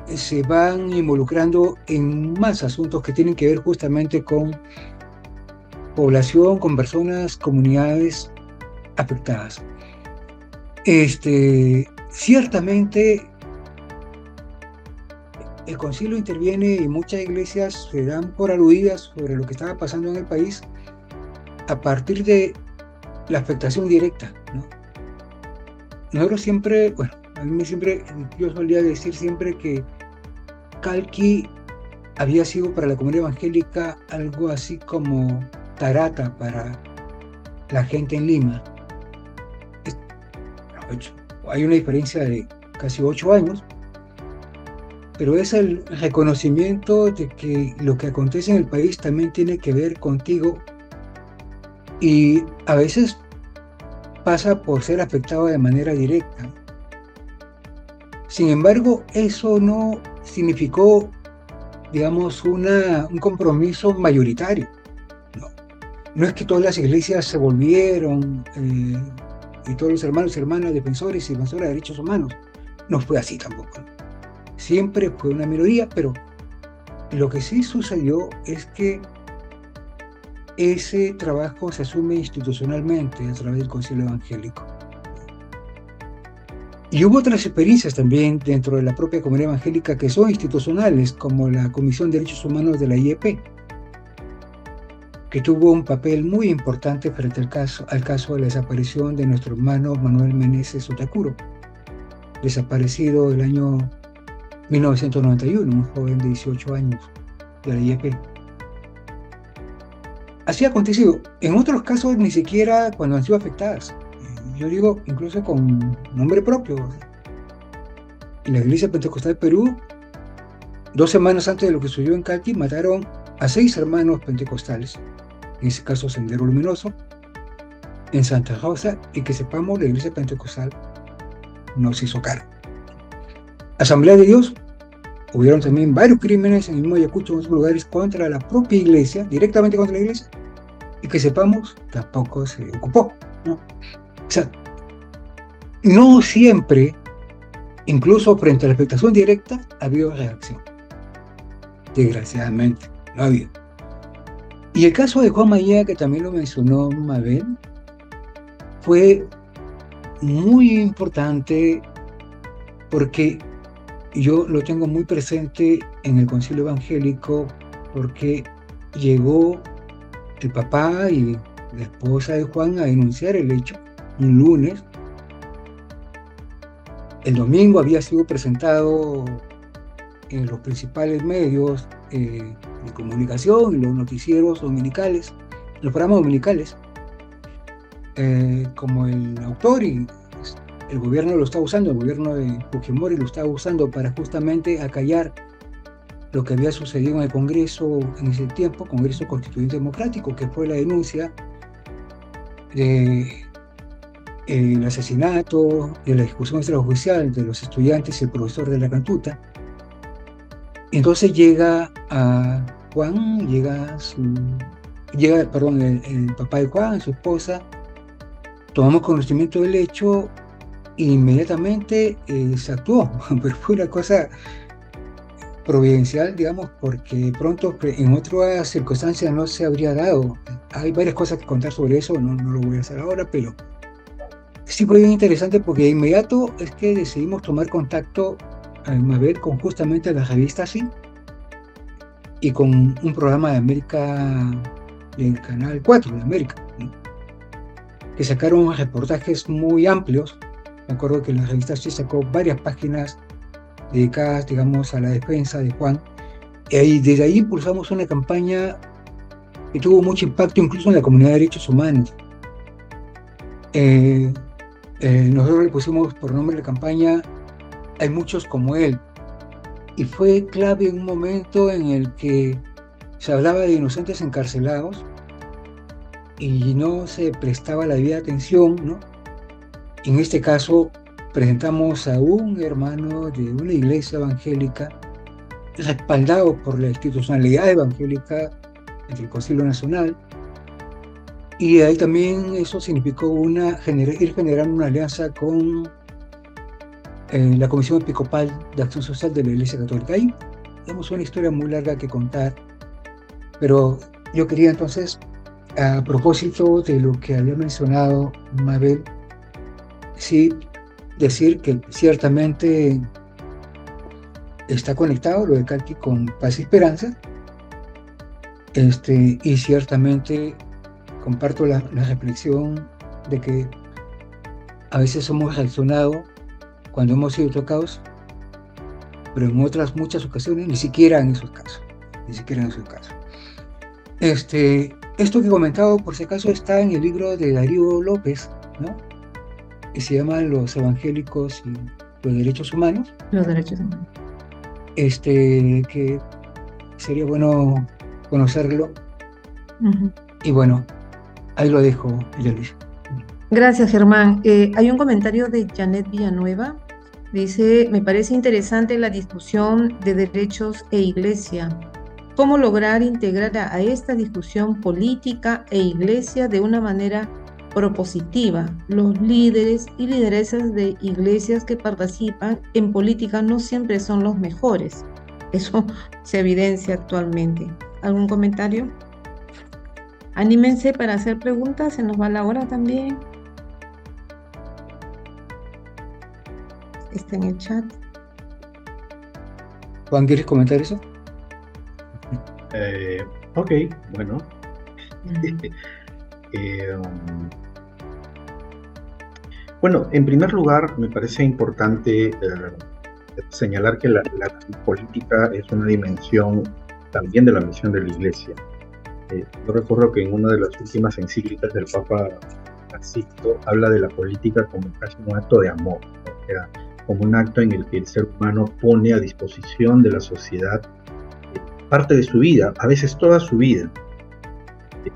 se van involucrando en más asuntos que tienen que ver justamente con población, con personas, comunidades afectadas. Ciertamente el concilio interviene y muchas iglesias se dan por aludidas sobre lo que estaba pasando en el país a partir de la afectación directa, ¿no? Nosotros siempre, bueno, yo solía decir siempre que Calqui había sido para la comunidad evangélica algo así como tarata para la gente en Lima. Hay una diferencia de casi 8 años, pero es el reconocimiento de que lo que acontece en el país también tiene que ver contigo y a veces pasa por ser afectado de manera directa. Sin embargo, eso no significó, digamos, un compromiso mayoritario. No es que todas las iglesias se volvieron y todos los hermanos y hermanas defensores y defensoras de derechos humanos. No fue así tampoco. Siempre fue una minoría, pero lo que sí sucedió es que ese trabajo se asume institucionalmente a través del Concilio Evangélico. Y hubo otras experiencias también dentro de la propia comunidad evangélica que son institucionales, como la Comisión de Derechos Humanos de la IEP, que tuvo un papel muy importante frente al caso de la desaparición de nuestro hermano Manuel Meneses Otacuro, desaparecido el año 1991, un joven de 18 años de la IEP. Así ha acontecido. En otros casos ni siquiera cuando han sido afectadas. Yo digo, incluso con nombre propio. En la Iglesia Pentecostal de Perú, 2 semanas antes de lo que sucedió en Calqui, mataron a 6 hermanos pentecostales, en ese caso Sendero Luminoso, en Santa Rosa, y que sepamos, la Iglesia Pentecostal no se hizo cargo. Asamblea de Dios, hubieron también varios crímenes en el mismo Ayacucho, en otros lugares, contra la propia iglesia, directamente contra la iglesia, y que sepamos, tampoco se ocupó, ¿no? O sea, no siempre, incluso frente a la afectación directa, ha habido reacción. Desgraciadamente, no ha habido. Y el caso de Juan Mayea, que también lo mencionó Mabel, fue muy importante porque yo lo tengo muy presente en el Concilio Evangélico, porque llegó el papá y la esposa de Juan a denunciar el hecho un lunes. El domingo había sido presentado en los principales medios de comunicación, en los noticieros dominicales, los programas dominicales, como el autor, y el gobierno lo está usando, el gobierno de Fujimori lo está usando para justamente acallar lo que había sucedido en el Congreso en ese tiempo, Congreso Constituyente Democrático, que fue la denuncia del asesinato, de la ejecución extrajudicial de los estudiantes y el profesor de la Cantuta. Entonces llega a Juan, el papá de Juan, su esposa, tomamos conocimiento del hecho e inmediatamente se actuó, pero fue una cosa providencial, digamos, porque de pronto en otras circunstancias no se habría dado. Hay varias cosas que contar sobre eso, no lo voy a hacer ahora, pero sí fue bien interesante porque de inmediato es que decidimos tomar contacto a Mabel con justamente la revista Sí y con un programa de América, del Canal 4 de América, ¿no? Que sacaron reportajes muy amplios. Me acuerdo que la revista Sí sacó varias páginas dedicadas, digamos, a la defensa de Juan. Y desde ahí impulsamos una campaña que tuvo mucho impacto incluso en la comunidad de derechos humanos. Nosotros le pusimos por nombre la campaña Hay muchos como él. Y fue clave en un momento en el que se hablaba de inocentes encarcelados y no se prestaba la debida atención, ¿no? En este caso, presentamos a un hermano de una iglesia evangélica, respaldado por la institucionalidad evangélica del Concilio Nacional, y ahí también eso significó ir generando una alianza con la Comisión Episcopal de Acción Social de la Iglesia Católica. Ahí tenemos una historia muy larga que contar, pero yo quería entonces, a propósito de lo que había mencionado Mabel, sí decir que ciertamente está conectado lo de Calqui con Paz y Esperanza, y ciertamente comparto la reflexión de que a veces hemos reaccionado cuando hemos sido tocados, pero en otras muchas ocasiones ni siquiera en esos casos. ni siquiera en su caso. Esto que he comentado, por si acaso, está en el libro de Darío López, ¿no? Que se llama Los evangélicos y los derechos humanos. Los derechos humanos. Que sería bueno conocerlo. Y bueno, ahí lo dejo, Luis. Gracias, Germán. Hay un comentario de Janet Villanueva. Dice, me parece interesante la discusión de derechos e iglesia. ¿Cómo lograr integrar a esta discusión política e iglesia de una manera propositiva? Los líderes y lideresas de iglesias que participan en política no siempre son los mejores. Eso se evidencia actualmente. ¿Algún comentario? Anímense para hacer preguntas, se nos va la hora también. Está en el chat. Juan, ¿quieres comentar eso? Ok, bueno. Bueno, en primer lugar, me parece importante señalar que la política es una dimensión también de la misión de la Iglesia. Yo recuerdo que en una de las últimas encíclicas del Papa Francisco habla de la política como casi un acto de amor, ¿no? O sea, como un acto en el que el ser humano pone a disposición de la sociedad parte de su vida, a veces toda su vida.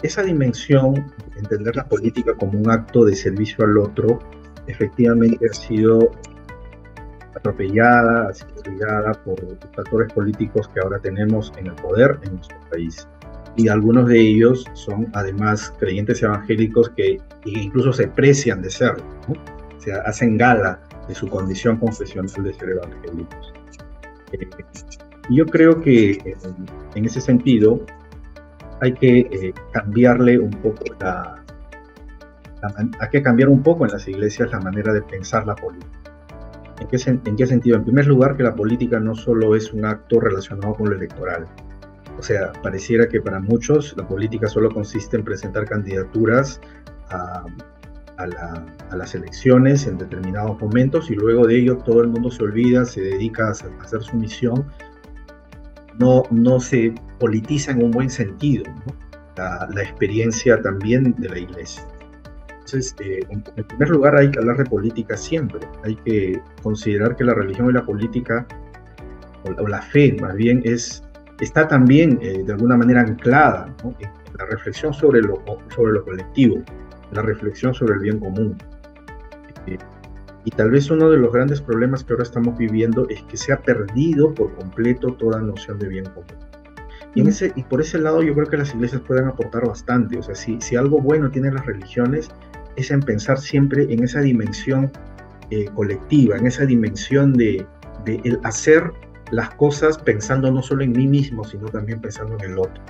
Esa dimensión, entender la política como un acto de servicio al otro, efectivamente ha sido atropellada, ha sido olvidada por los factores políticos que ahora tenemos en el poder en nuestro país. Y algunos de ellos son además creyentes evangélicos que incluso se precian de serlo, ¿no? O sea, hacen gala de su condición confesional de ser evangélicos. Yo creo que en ese sentido hay que cambiarle un poco hay que cambiar un poco en las iglesias la manera de pensar la política. ¿En qué sentido? En primer lugar, que la política no solo es un acto relacionado con lo electoral. O sea, pareciera que para muchos la política solo consiste en presentar candidaturas a las elecciones en determinados momentos y luego de ello todo el mundo se olvida, se dedica a hacer su misión. No se politiza en un buen sentido, ¿no? La experiencia también de la iglesia. Entonces, en primer lugar hay que hablar de política siempre. Hay que considerar que la religión y la política, o la fe más bien, está también de alguna manera anclada, ¿no? En la reflexión sobre lo colectivo, la reflexión sobre el bien común. Y tal vez uno de los grandes problemas que ahora estamos viviendo es que se ha perdido por completo toda noción de bien común. Y por ese lado yo creo que las iglesias pueden aportar bastante. O sea, si algo bueno tienen las religiones es en pensar siempre en esa dimensión colectiva, en esa dimensión de el hacer las cosas pensando no solo en mí mismo, sino también pensando en el otro.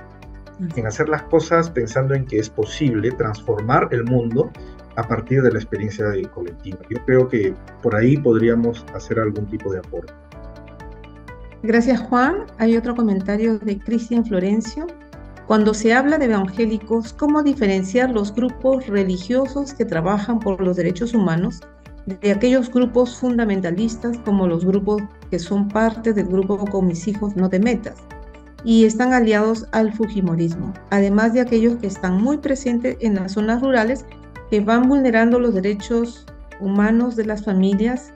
En hacer las cosas pensando en que es posible transformar el mundo a partir de la experiencia colectiva. Yo creo que por ahí podríamos hacer algún tipo de aporte. Gracias, Juan. Hay otro comentario de Cristian Florencio. Cuando se habla de evangélicos, ¿cómo diferenciar los grupos religiosos que trabajan por los derechos humanos de aquellos grupos fundamentalistas como los grupos que son parte del grupo Con Mis Hijos No Te Metas y están aliados al fujimorismo, además de aquellos que están muy presentes en las zonas rurales que van vulnerando los derechos humanos de las familias?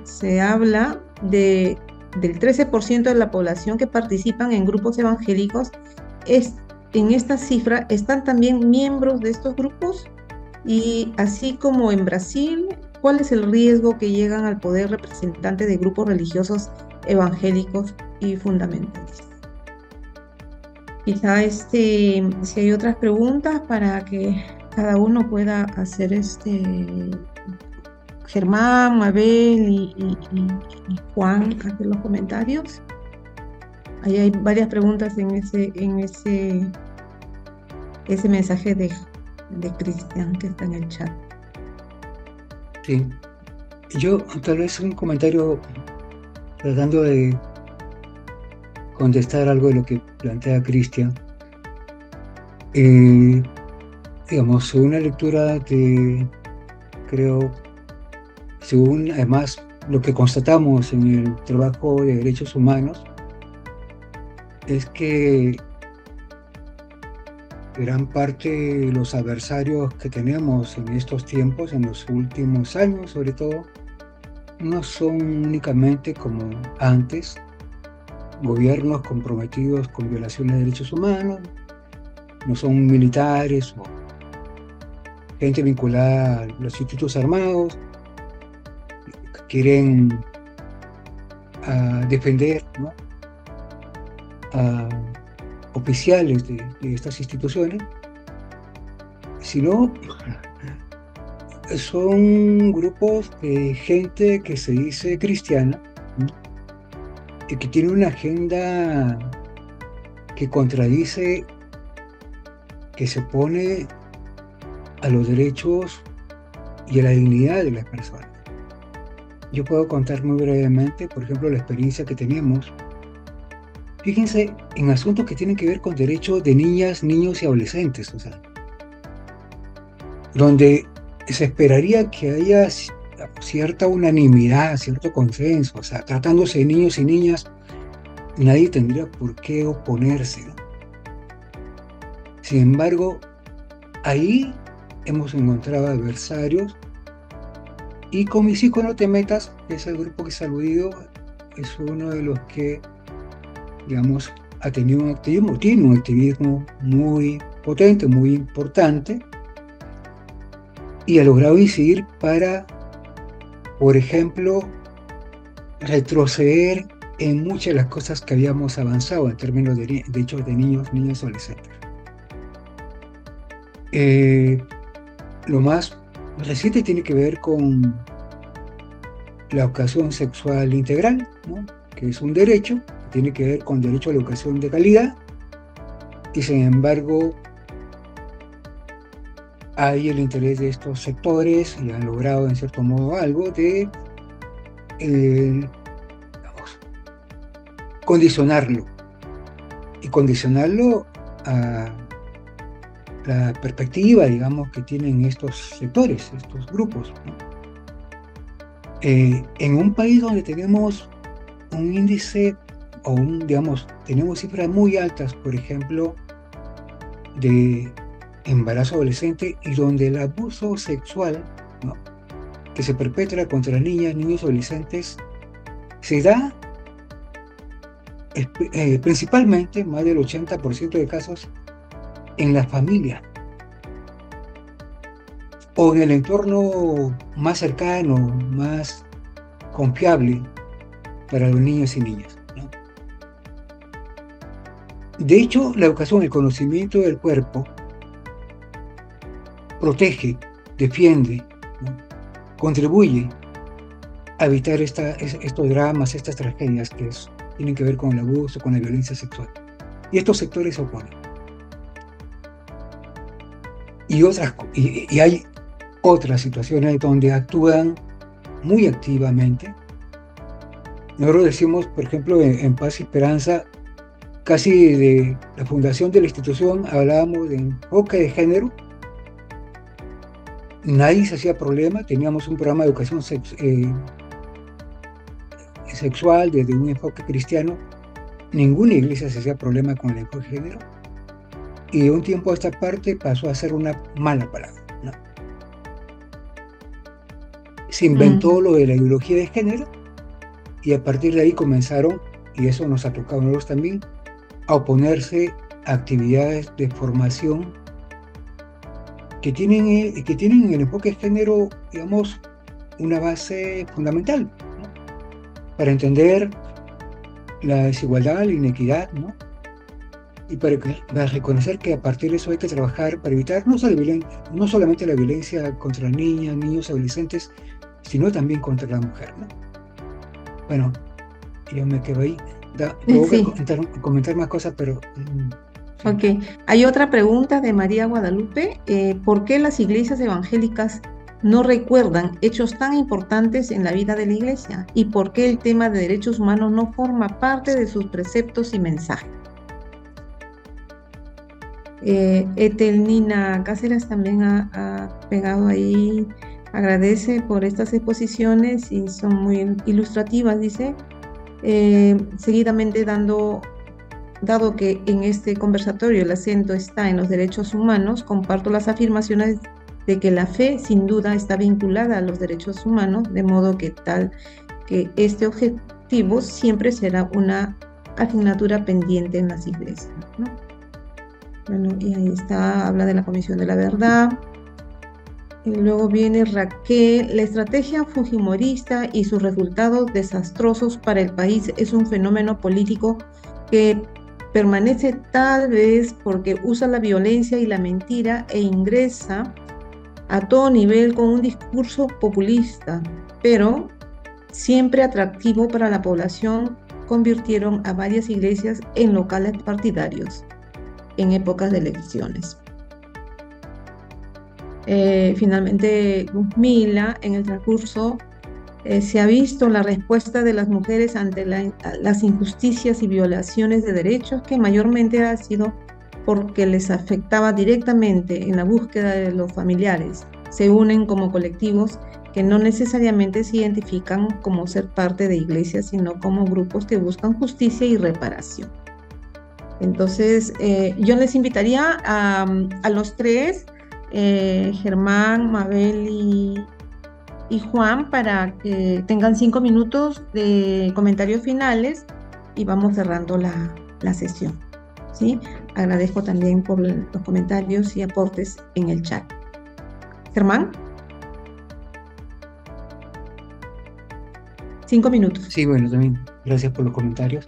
Se habla del 13% de la población que participan en grupos evangélicos. En esta cifra están también miembros de estos grupos, y así como en Brasil, ¿cuál es el riesgo que llegan al poder representantes de grupos religiosos evangélicos y fundamentalistas? Quizá si hay otras preguntas para que cada uno pueda hacer Germán, Mabel y Juan hacer los comentarios. Ahí hay varias preguntas en ese mensaje de Cristian que está en el chat. Sí, yo tal vez un comentario tratando de contestar algo de lo que plantea Cristian. Digamos, según la lectura según además lo que constatamos en el trabajo de derechos humanos, es que gran parte de los adversarios que tenemos en estos tiempos, en los últimos años sobre todo, no son únicamente como antes, gobiernos comprometidos con violaciones de derechos humanos, no son militares o gente vinculada a los institutos armados que quieren defender, ¿no?, a oficiales de estas instituciones, sino son grupos de gente que se dice cristiana, ¿no?, y que tiene una agenda que contradice, que se pone a los derechos y a la dignidad de las personas. Yo puedo contar muy brevemente, por ejemplo, la experiencia que tenemos. Fíjense en asuntos que tienen que ver con derechos de niñas, niños y adolescentes, o sea, donde se esperaría que haya cierta unanimidad, cierto consenso, o sea, tratándose de niños y niñas, nadie tendría por qué oponerse, ¿no? Sin embargo, ahí hemos encontrado adversarios, y con Mis Hijos No Te Metas, que es el grupo que se ha aludido, es uno de los que, digamos, tiene un activismo muy potente, muy importante, y ha logrado incidir para, por ejemplo, retroceder en muchas de las cosas que habíamos avanzado en términos de derechos de niños, niñas y adolescentes. Lo más reciente tiene que ver con la educación sexual integral, ¿no?, que es un derecho, que tiene que ver con derecho a la educación de calidad, y sin embargo hay el interés de estos sectores, y han logrado en cierto modo algo de digamos, condicionarlo a la perspectiva, digamos, que tienen estos sectores, estos grupos, ¿no? En un país donde tenemos un índice digamos, tenemos cifras muy altas, por ejemplo, de embarazo adolescente, y donde el abuso sexual, ¿no?, que se perpetra contra niñas, niños y adolescentes se da principalmente, más del 80% de casos, en la familia o en el entorno más cercano, más confiable para los niños y niñas, ¿no? De hecho, la educación, el conocimiento del cuerpo, protege, defiende, ¿no?, contribuye a evitar estos dramas, estas tragedias que tienen que ver con el abuso, con la violencia sexual. Y estos sectores se oponen. Y hay otras situaciones donde actúan muy activamente. Nosotros decimos, por ejemplo, en Paz y Esperanza, casi de la fundación de la institución, hablábamos de enfoque de género. Nadie se hacía problema, teníamos un programa de educación sexual desde un enfoque cristiano. Ninguna iglesia se hacía problema con el enfoque de género. Y de un tiempo a esta parte pasó a ser una mala palabra, ¿no? Se inventó lo de la ideología de género, y a partir de ahí comenzaron, y eso nos ha tocado a nosotros también, a oponerse a actividades de formación que tienen en el enfoque de género, digamos, una base fundamental, ¿no?, para entender la desigualdad, la inequidad, ¿no?, y para reconocer que a partir de eso hay que trabajar para evitar no solamente la violencia contra niñas, niños, adolescentes, sino también contra la mujer, ¿no? Bueno, yo me quedo ahí. Tengo que comentar más cosas, pero... sí. Ok. Hay otra pregunta de María Guadalupe. ¿Por qué las iglesias evangélicas no recuerdan hechos tan importantes en la vida de la iglesia? ¿Y por qué el tema de derechos humanos no forma parte de sus preceptos y mensajes? Etelnina Cáceres también ha pegado ahí, agradece por estas exposiciones y son muy ilustrativas, dice, seguidamente dando dado que en este conversatorio el acento está en los derechos humanos, comparto las afirmaciones de que la fe sin duda está vinculada a los derechos humanos, de modo que este objetivo siempre será una asignatura pendiente en las iglesias, ¿no? Bueno, y ahí está, habla de la Comisión de la Verdad. Y luego viene Raquel: la estrategia fujimorista y sus resultados desastrosos para el país es un fenómeno político que permanece tal vez porque usa la violencia y la mentira e ingresa a todo nivel con un discurso populista, pero siempre atractivo para la población. Convirtieron a varias iglesias en locales partidarios en épocas de elecciones. Finalmente, Luzmila: en el transcurso se ha visto la respuesta de las mujeres ante las injusticias y violaciones de derechos, que mayormente ha sido porque les afectaba directamente en la búsqueda de los familiares. Se unen como colectivos que no necesariamente se identifican como ser parte de iglesias, sino como grupos que buscan justicia y reparación. Entonces, yo les invitaría a los tres, Germán, Mabel y Juan, para que tengan 5 minutos de comentarios finales y vamos cerrando la sesión, ¿sí? Agradezco también por los comentarios y aportes en el chat. Germán. 5 minutos. Sí, bueno, también gracias por los comentarios.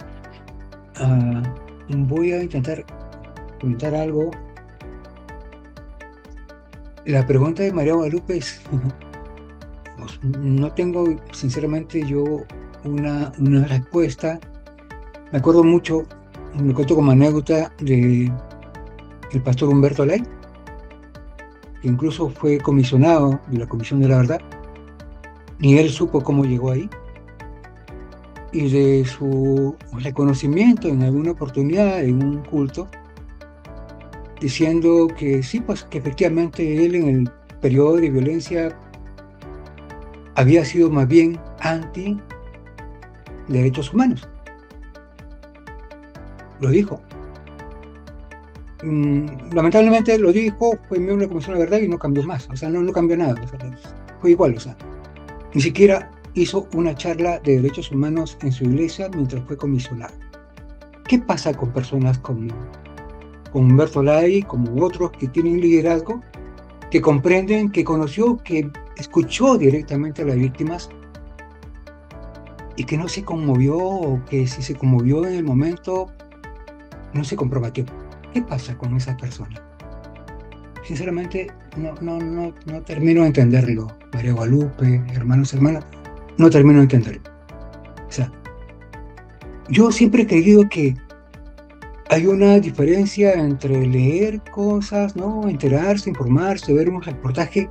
Voy a intentar comentar algo. La pregunta de María Guadalupe es, no tengo sinceramente yo una respuesta. Me acuerdo mucho, me cuento como anécdota de el pastor Humberto Lay, que incluso fue comisionado de la Comisión de la Verdad. Ni él supo cómo llegó ahí. Y de su reconocimiento en alguna oportunidad en un culto, diciendo que sí, pues que efectivamente él en el periodo de violencia había sido más bien anti derechos humanos. Lo dijo. Lamentablemente lo dijo, fue miembro de la Comisión de la Verdad y no cambió más, o sea, no cambió nada, o sea, fue igual, o sea, ni siquiera hizo una charla de derechos humanos en su iglesia mientras fue comisionado. ¿Qué pasa con personas como Humberto Lay, como otros que tienen liderazgo, que comprenden, que conoció, que escuchó directamente a las víctimas y que no se conmovió, o que si se conmovió en el momento, no se comprometió? ¿Qué pasa con esas personas? Sinceramente, no termino de entenderlo. María Guadalupe, hermanos, hermanas, no termino de entenderlo. O sea, yo siempre he creído que hay una diferencia entre leer cosas, ¿no? Enterarse, informarse, ver un reportaje,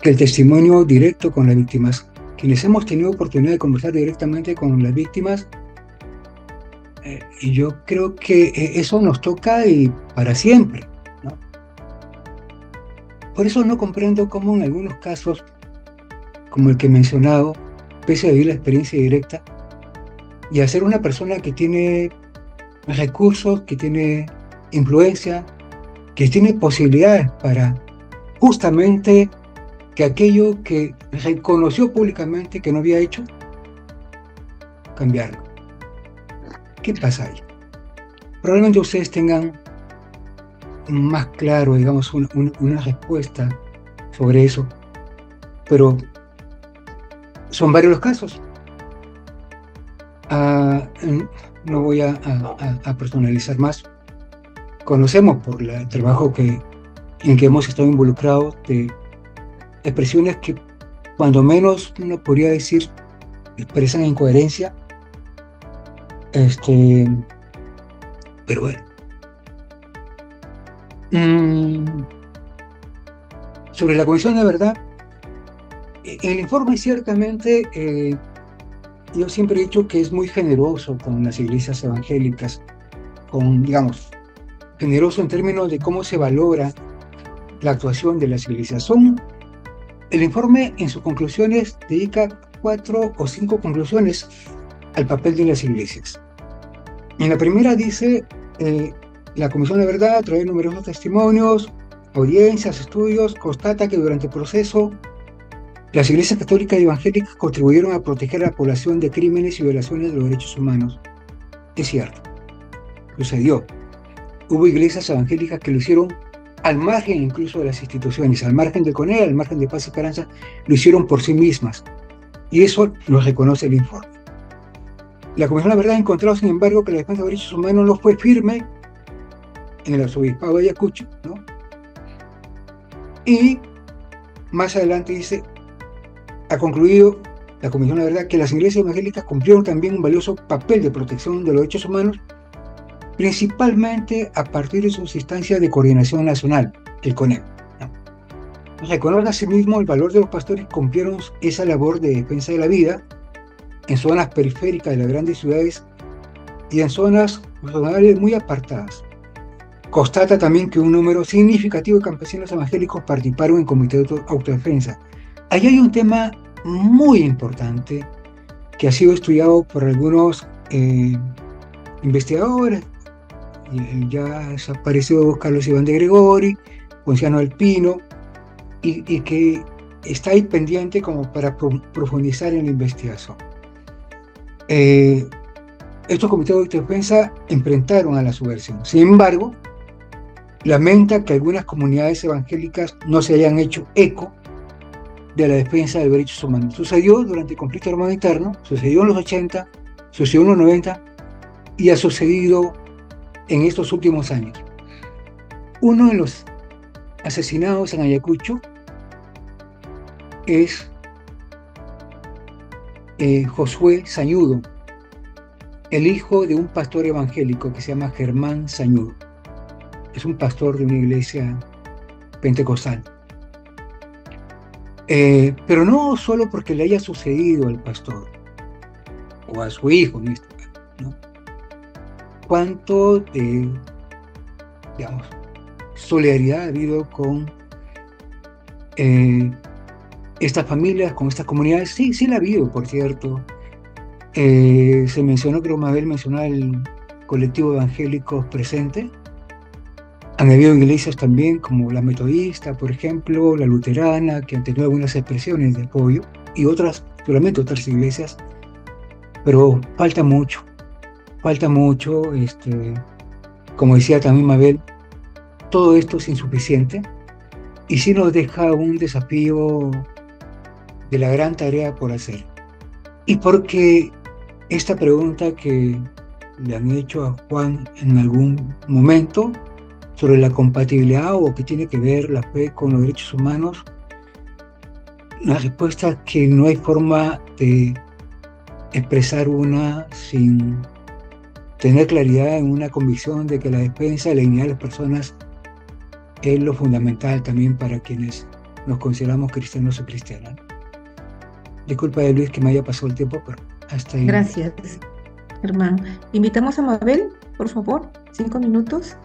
que el testimonio directo con las víctimas. Quienes hemos tenido oportunidad de conversar directamente con las víctimas, y yo creo que eso nos toca y para siempre, ¿no? Por eso no comprendo cómo en algunos casos, como el que he mencionado, pese a vivir la experiencia directa y a ser una persona que tiene recursos, que tiene influencia, que tiene posibilidades para justamente que aquello que reconoció públicamente que no había hecho, cambiarlo. ¿Qué pasa ahí? Probablemente ustedes tengan más claro, digamos, una respuesta sobre eso, pero son varios los casos. No voy a personalizar más. Conocemos por el trabajo en que hemos estado involucrados de expresiones que cuando menos uno podría decir expresan incoherencia. Pero bueno. Sobre la Comisión de Verdad, el informe ciertamente, yo siempre he dicho que es muy generoso con las iglesias evangélicas, digamos, generoso en términos de cómo se valora la actuación de las iglesias. El informe en sus conclusiones dedica 4 o 5 conclusiones al papel de las iglesias. En la primera dice, la Comisión de Verdad, a través de numerosos testimonios, audiencias, estudios, constata que durante el proceso las iglesias católicas y evangélicas contribuyeron a proteger a la población de crímenes y violaciones de los derechos humanos. Es cierto, sucedió. Hubo iglesias evangélicas que lo hicieron al margen incluso de las instituciones, al margen del CONEA, al margen de Paz y Esperanza, lo hicieron por sí mismas. Y eso lo reconoce el informe. La Comisión de la Verdad ha encontrado, sin embargo, que la defensa de derechos humanos no fue firme en el arzobispado de Ayacucho, ¿no? Y más adelante dice, ha concluido la Comisión de la Verdad que las iglesias evangélicas cumplieron también un valioso papel de protección de los derechos humanos, principalmente a partir de sus instancias de coordinación nacional, el CONEP, ¿no? Reconoce asimismo el valor de los pastores que cumplieron esa labor de defensa de la vida en zonas periféricas de las grandes ciudades y en zonas rurales muy apartadas. Constata también que un número significativo de campesinos evangélicos participaron en comités de autodefensa. Ahí hay un tema muy importante que ha sido estudiado por algunos investigadores. Ya desapareció Carlos Iván de Gregori, Ponciano Alpino, y que está ahí pendiente como para profundizar en la investigación. Estos comités de autodefensa enfrentaron a la subversión. Sin embargo, lamenta que algunas comunidades evangélicas no se hayan hecho eco de la defensa de derechos humanos. Sucedió durante el conflicto armado interno, sucedió en los 80, sucedió en los 90 y ha sucedido en estos últimos años. Uno de los asesinados en Ayacucho es Josué Sañudo, el hijo de un pastor evangélico que se llama Germán Sañudo. Es un pastor de una iglesia pentecostal. Pero no solo porque le haya sucedido al pastor o a su hijo, ¿no? Cuánto de, digamos, solidaridad ha habido con estas familias, con estas comunidades. Sí, sí la ha habido, por cierto. Se mencionó, creo que Mabel mencionó el colectivo evangélico presente. Han habido iglesias también como la metodista, por ejemplo, la luterana, que han tenido algunas expresiones de apoyo, y otras, seguramente otras iglesias, pero falta mucho, como decía también Mabel, todo esto es insuficiente, y sí nos deja un desafío de la gran tarea por hacer. Y porque esta pregunta que le han hecho a Juan en algún momento, sobre la compatibilidad o que tiene que ver la fe con los derechos humanos, la respuesta es que no hay forma de expresar una sin tener claridad en una convicción de que la defensa de la dignidad de las personas es lo fundamental también para quienes nos consideramos cristianos o cristianas. Disculpa, Luis, que me haya pasado el tiempo, pero hasta ahí. Gracias, Germán. Invitamos a Mabel, por favor, 5 minutos.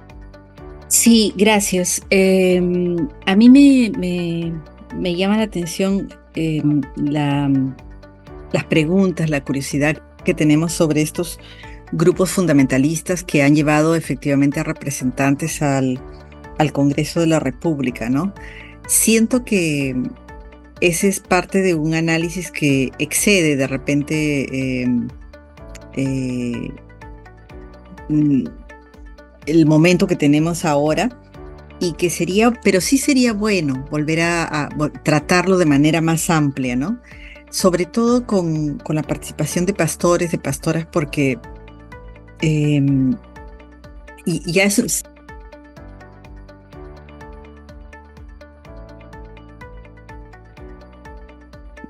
Sí, gracias. A mí me llama la atención las preguntas, la curiosidad que tenemos sobre estos grupos fundamentalistas que han llevado efectivamente a representantes al Congreso de la República, ¿no? Siento que ese es parte de un análisis que excede de repente el momento que tenemos ahora, y que pero sí sería bueno volver a tratarlo de manera más amplia, ¿no? Sobre todo con la participación de pastores, de pastoras, porque y ya eso es...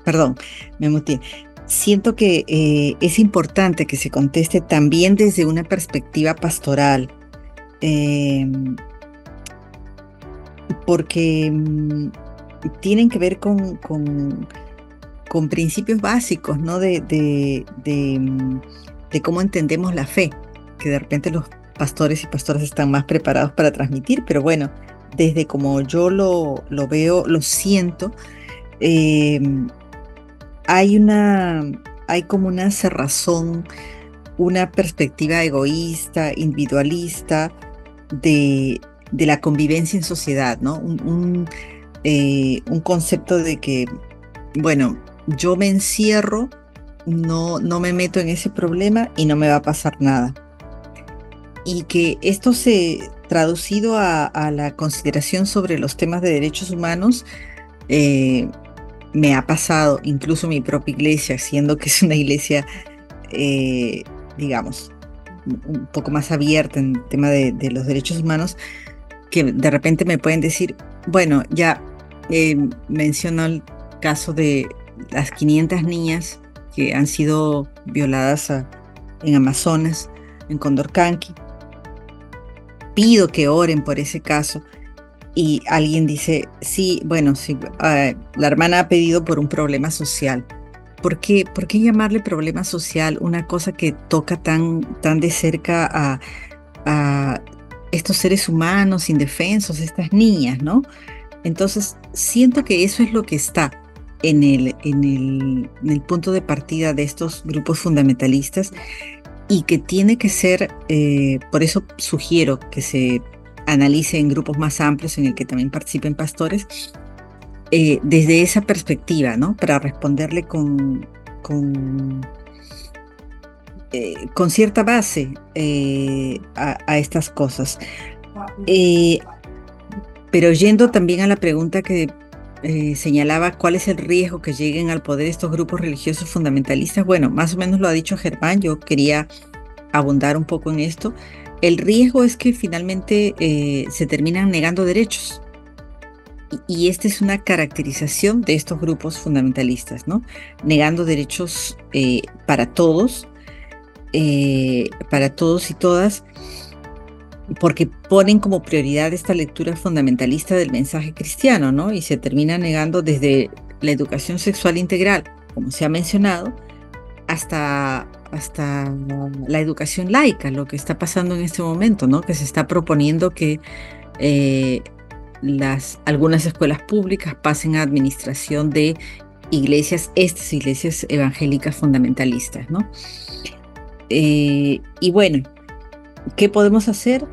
Perdón, me muteé. Siento que es importante que se conteste también desde una perspectiva pastoral, porque tienen que ver con principios básicos, ¿no? de cómo entendemos la fe, que de repente los pastores y pastoras están más preparados para transmitir, pero bueno, desde como yo lo veo, lo siento, hay como una cerrazón una perspectiva egoísta, individualista de la convivencia en sociedad, ¿no? Un concepto de que, bueno, yo me encierro, no me meto en ese problema y no me va a pasar nada. Y que esto se traducido a la consideración sobre los temas de derechos humanos, me ha pasado, incluso mi propia iglesia, siendo que es una iglesia, digamos, un poco más abierta en el tema de los derechos humanos, que de repente me pueden decir, bueno, ya mencionó el caso de las 500 niñas que han sido violadas en Amazonas, en Condorcanqui. Pido que oren por ese caso. Y alguien dice, sí, bueno, sí, la hermana ha pedido por un problema social. ¿Por qué llamarle problema social una cosa que toca tan de cerca a estos seres humanos indefensos, estas niñas, ¿no? Entonces, siento que eso es lo que está en el punto de partida de estos grupos fundamentalistas y que tiene que ser, por eso sugiero que se analice en grupos más amplios en el que también participen pastores, desde esa perspectiva, ¿no? Para responderle con cierta base a estas cosas. Pero yendo también a la pregunta que señalaba cuál es el riesgo que lleguen al poder estos grupos religiosos fundamentalistas, bueno, más o menos lo ha dicho Germán, yo quería abundar un poco en esto. El riesgo es que finalmente se terminan negando derechos. Y esta es una caracterización de estos grupos fundamentalistas, ¿no? Negando derechos para todos y todas, porque ponen como prioridad esta lectura fundamentalista del mensaje cristiano, ¿no? Y se termina negando desde la educación sexual integral, como se ha mencionado, hasta la educación laica, lo que está pasando en este momento, ¿no? Que se está proponiendo que algunas escuelas públicas pasen a administración de estas iglesias evangélicas fundamentalistas, ¿no? Y bueno, ¿qué podemos hacer?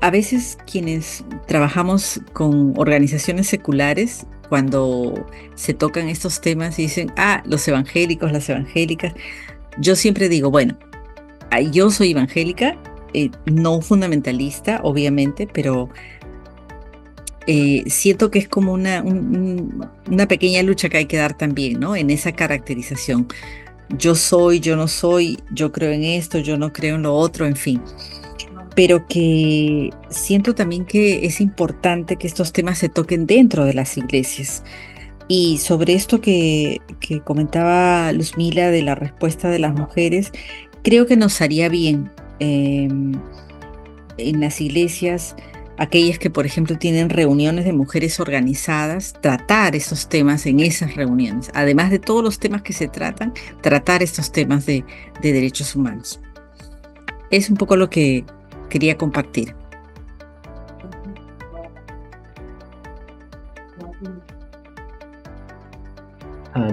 A veces quienes trabajamos con organizaciones seculares, cuando se tocan estos temas y dicen, los evangélicos, las evangélicas, yo siempre digo, bueno, yo soy evangélica, no fundamentalista, obviamente, pero siento que es como una pequeña lucha que hay que dar también, ¿no? En esa caracterización. Yo soy, yo no soy, yo creo en esto, yo no creo en lo otro, en fin. Pero que siento también que es importante que estos temas se toquen dentro de las iglesias. Y sobre esto que comentaba Luzmila de la respuesta de las mujeres, creo que nos haría bien en las iglesias, aquellas que, por ejemplo, tienen reuniones de mujeres organizadas, tratar esos temas en esas reuniones. Además de todos los temas que se tratan, tratar estos temas de derechos humanos. Es un poco lo que quería compartir.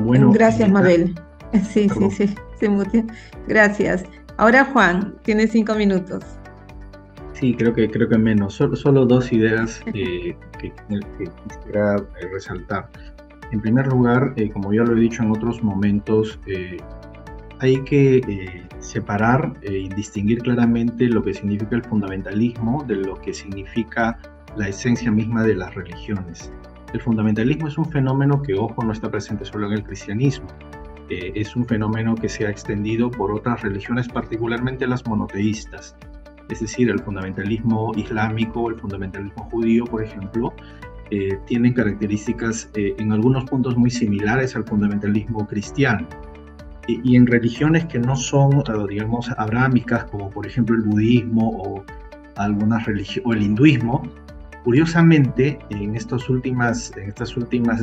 Bueno, gracias, Mabel. Sí, gracias. Ahora, Juan, tienes 5 minutos. Sí, creo que menos. Solo 2 ideas que quisiera resaltar. En primer lugar, como ya lo he dicho en otros momentos, hay que separar y distinguir claramente lo que significa el fundamentalismo de lo que significa la esencia misma de las religiones. El fundamentalismo es un fenómeno que, ojo, no está presente solo en el cristianismo. Es un fenómeno que se ha extendido por otras religiones, particularmente las monoteístas. Es decir, el fundamentalismo islámico, el fundamentalismo judío, por ejemplo, tienen características en algunos puntos muy similares al fundamentalismo cristiano. Y en religiones que no son, digamos, abrámicas, como por ejemplo el budismo o algunas o el hinduismo, curiosamente, en estas últimas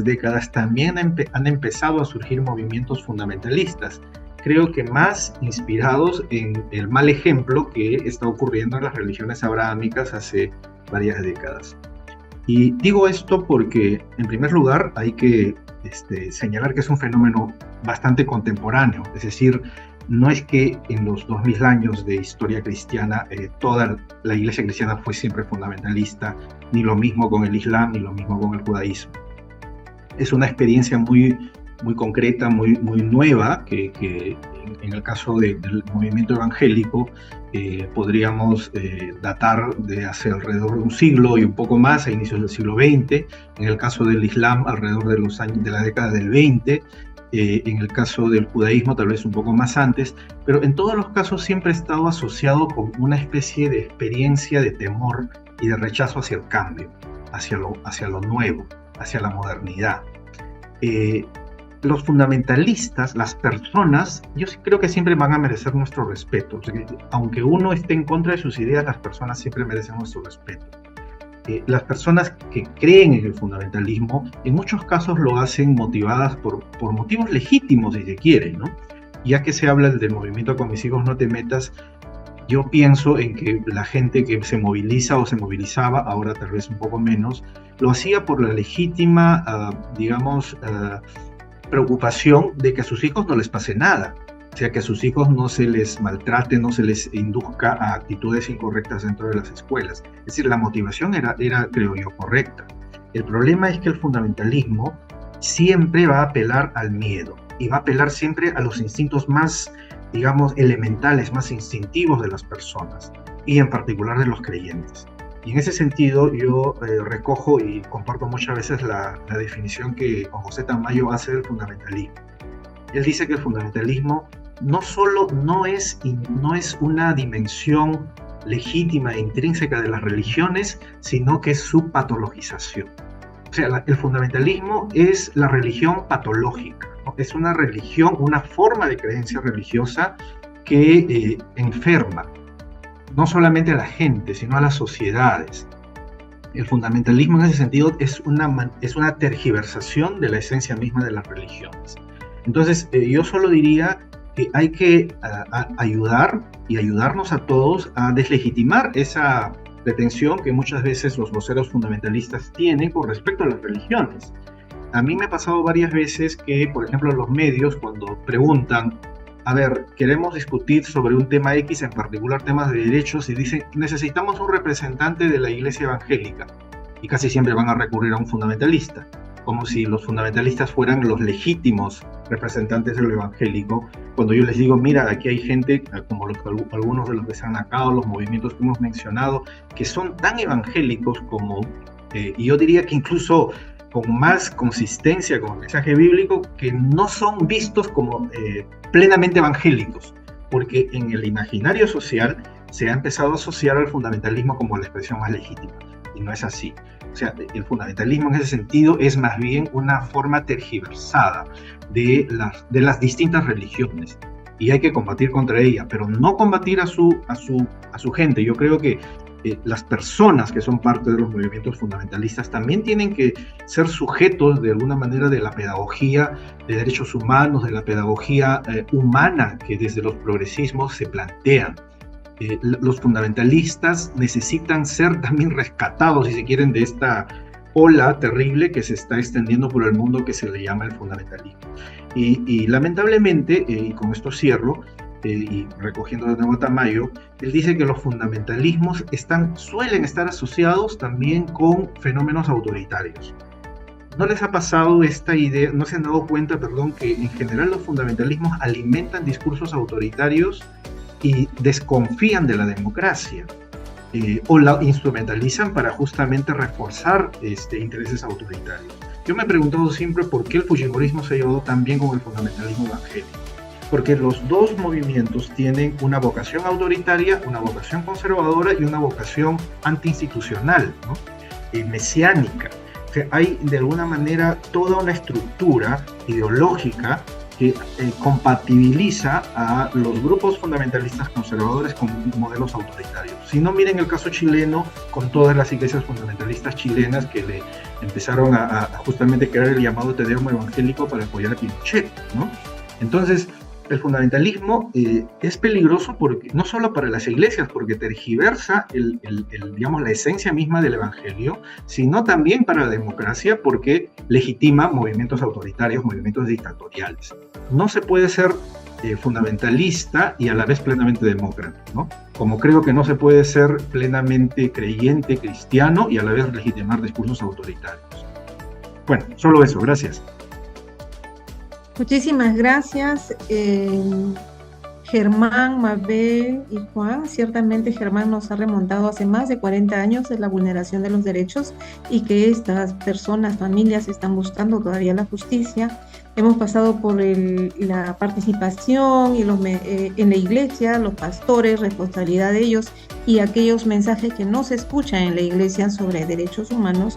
décadas también han empezado a surgir movimientos fundamentalistas, creo que más inspirados en el mal ejemplo que está ocurriendo en las religiones abrahámicas hace varias décadas. Y digo esto porque, en primer lugar, hay que señalar que es un fenómeno bastante contemporáneo, es decir, no es que en los 2000 años de historia cristiana toda la iglesia cristiana fue siempre fundamentalista, ni lo mismo con el Islam, ni lo mismo con el judaísmo. Es una experiencia muy concreta, muy nueva, que en el caso del movimiento evangélico podríamos datar de hace alrededor de un siglo y un poco más, a inicios del siglo XX, en el caso del Islam alrededor de los años de la década del 20, en el caso del judaísmo tal vez un poco más antes, pero en todos los casos siempre ha estado asociado con una especie de experiencia de temor y de rechazo hacia el cambio, hacia lo nuevo, hacia la modernidad. Los fundamentalistas, las personas, yo sí creo que siempre van a merecer nuestro respeto. O sea, que aunque uno esté en contra de sus ideas, las personas siempre merecen nuestro respeto. Las personas que creen en el fundamentalismo, en muchos casos lo hacen motivadas por motivos legítimos, si se quiere, ¿no? Ya que se habla del movimiento Con mis hijos no te metas, yo pienso en que la gente que se moviliza o se movilizaba, ahora tal vez un poco menos, lo hacía por la legítima, preocupación de que a sus hijos no les pase nada, o sea, que a sus hijos no se les maltrate, no se les induzca a actitudes incorrectas dentro de las escuelas. Es decir, la motivación era, creo yo, correcta. El problema es que el fundamentalismo siempre va a apelar al miedo y va a apelar siempre a los instintos más, digamos, elementales, más instintivos de las personas y en particular de los creyentes. Y en ese sentido yo recojo y comparto muchas veces la definición que Juan José Tamayo hace del fundamentalismo. Él dice que el fundamentalismo no solo no es una dimensión legítima e intrínseca de las religiones, sino que es su patologización. O sea, el fundamentalismo es la religión patológica, ¿no? Es una religión, una forma de creencia religiosa que enferma no solamente a la gente, sino a las sociedades. El fundamentalismo en ese sentido es una tergiversación de la esencia misma de las religiones. Entonces, yo solo diría que hay que ayudar y ayudarnos a todos a deslegitimar esa pretensión que muchas veces los voceros fundamentalistas tienen con respecto a las religiones. A mí me ha pasado varias veces que, por ejemplo, los medios, cuando preguntan, a ver, queremos discutir sobre un tema X, en particular temas de derechos, y dicen, necesitamos un representante de la iglesia evangélica. Y casi siempre van a recurrir a un fundamentalista, como si los fundamentalistas fueran los legítimos representantes de lo evangélico. Cuando yo les digo, mira, aquí hay gente, como algunos de los que se han acá, los movimientos que hemos mencionado, que son tan evangélicos como, y yo diría que incluso con más consistencia con el mensaje bíblico, que no son vistos como plenamente evangélicos, porque en el imaginario social se ha empezado a asociar al fundamentalismo como la expresión más legítima, y no es así. O sea, el fundamentalismo en ese sentido es más bien una forma tergiversada de las distintas religiones, y hay que combatir contra ella, pero no combatir a su gente. Yo creo que las personas que son parte de los movimientos fundamentalistas también tienen que ser sujetos de alguna manera de la pedagogía de derechos humanos, de la pedagogía humana que desde los progresismos se plantean. Los fundamentalistas necesitan ser también rescatados, si se quieren, de esta ola terrible que se está extendiendo por el mundo que se le llama el fundamentalismo. Y lamentablemente, y con esto cierro, y recogiendo de nuevo a Tamayo, él dice que los fundamentalismos suelen estar asociados también con fenómenos autoritarios. ¿No les ha pasado esta idea, no se han dado cuenta, que en general los fundamentalismos alimentan discursos autoritarios y desconfían de la democracia, o la instrumentalizan para justamente reforzar intereses autoritarios? Yo me he preguntado siempre por qué el fujimorismo se ha llevado tan bien con el fundamentalismo evangélico. Porque los dos movimientos tienen una vocación autoritaria, una vocación conservadora y una vocación antiinstitucional, ¿no? Mesiánica. O sea, hay de alguna manera toda una estructura ideológica que compatibiliza a los grupos fundamentalistas conservadores con modelos autoritarios. Si no, miren el caso chileno con todas las iglesias fundamentalistas chilenas que le empezaron a justamente crear el llamado Te Deum evangélico para apoyar a Pinochet, ¿no? Entonces, el fundamentalismo es peligroso porque, no solo para las iglesias, porque tergiversa digamos, la esencia misma del evangelio, sino también para la democracia porque legitima movimientos autoritarios, movimientos dictatoriales. No se puede ser fundamentalista y a la vez plenamente demócrata, ¿no? Como creo que no se puede ser plenamente creyente, cristiano y a la vez legitimar discursos autoritarios. Bueno, solo eso, gracias. Muchísimas gracias, Germán, Mabel y Juan. Ciertamente Germán nos ha remontado hace más de 40 años de la vulneración de los derechos y que estas personas, familias, están buscando todavía la justicia. Hemos pasado por la participación y en la iglesia, los pastores, responsabilidad de ellos y aquellos mensajes que no se escuchan en la iglesia sobre derechos humanos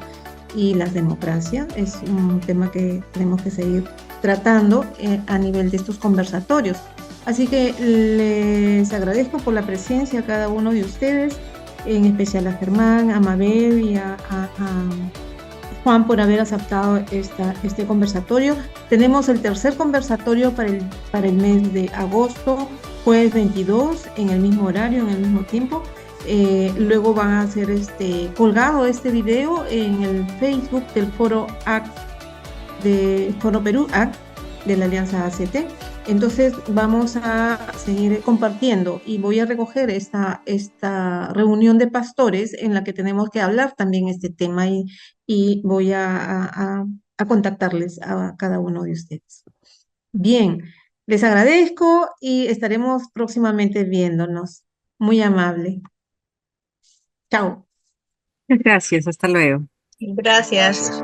y la democracia. Es un tema que tenemos que seguir tratando a nivel de estos conversatorios. Así que les agradezco por la presencia a cada uno de ustedes, en especial a Germán, a Mabel y a Juan por haber aceptado este conversatorio. Tenemos el tercer conversatorio para el mes de agosto, jueves 22, en el mismo horario, en el mismo tiempo. Luego van a ser colgado este video en el Facebook del Foro Perú ACT de la Alianza ACT. Entonces vamos a seguir compartiendo y voy a recoger esta reunión de pastores en la que tenemos que hablar también este tema y voy a contactarles a cada uno de ustedes. Bien, les agradezco y estaremos próximamente viéndonos. Muy amable. Chao. Gracias, hasta luego. Gracias.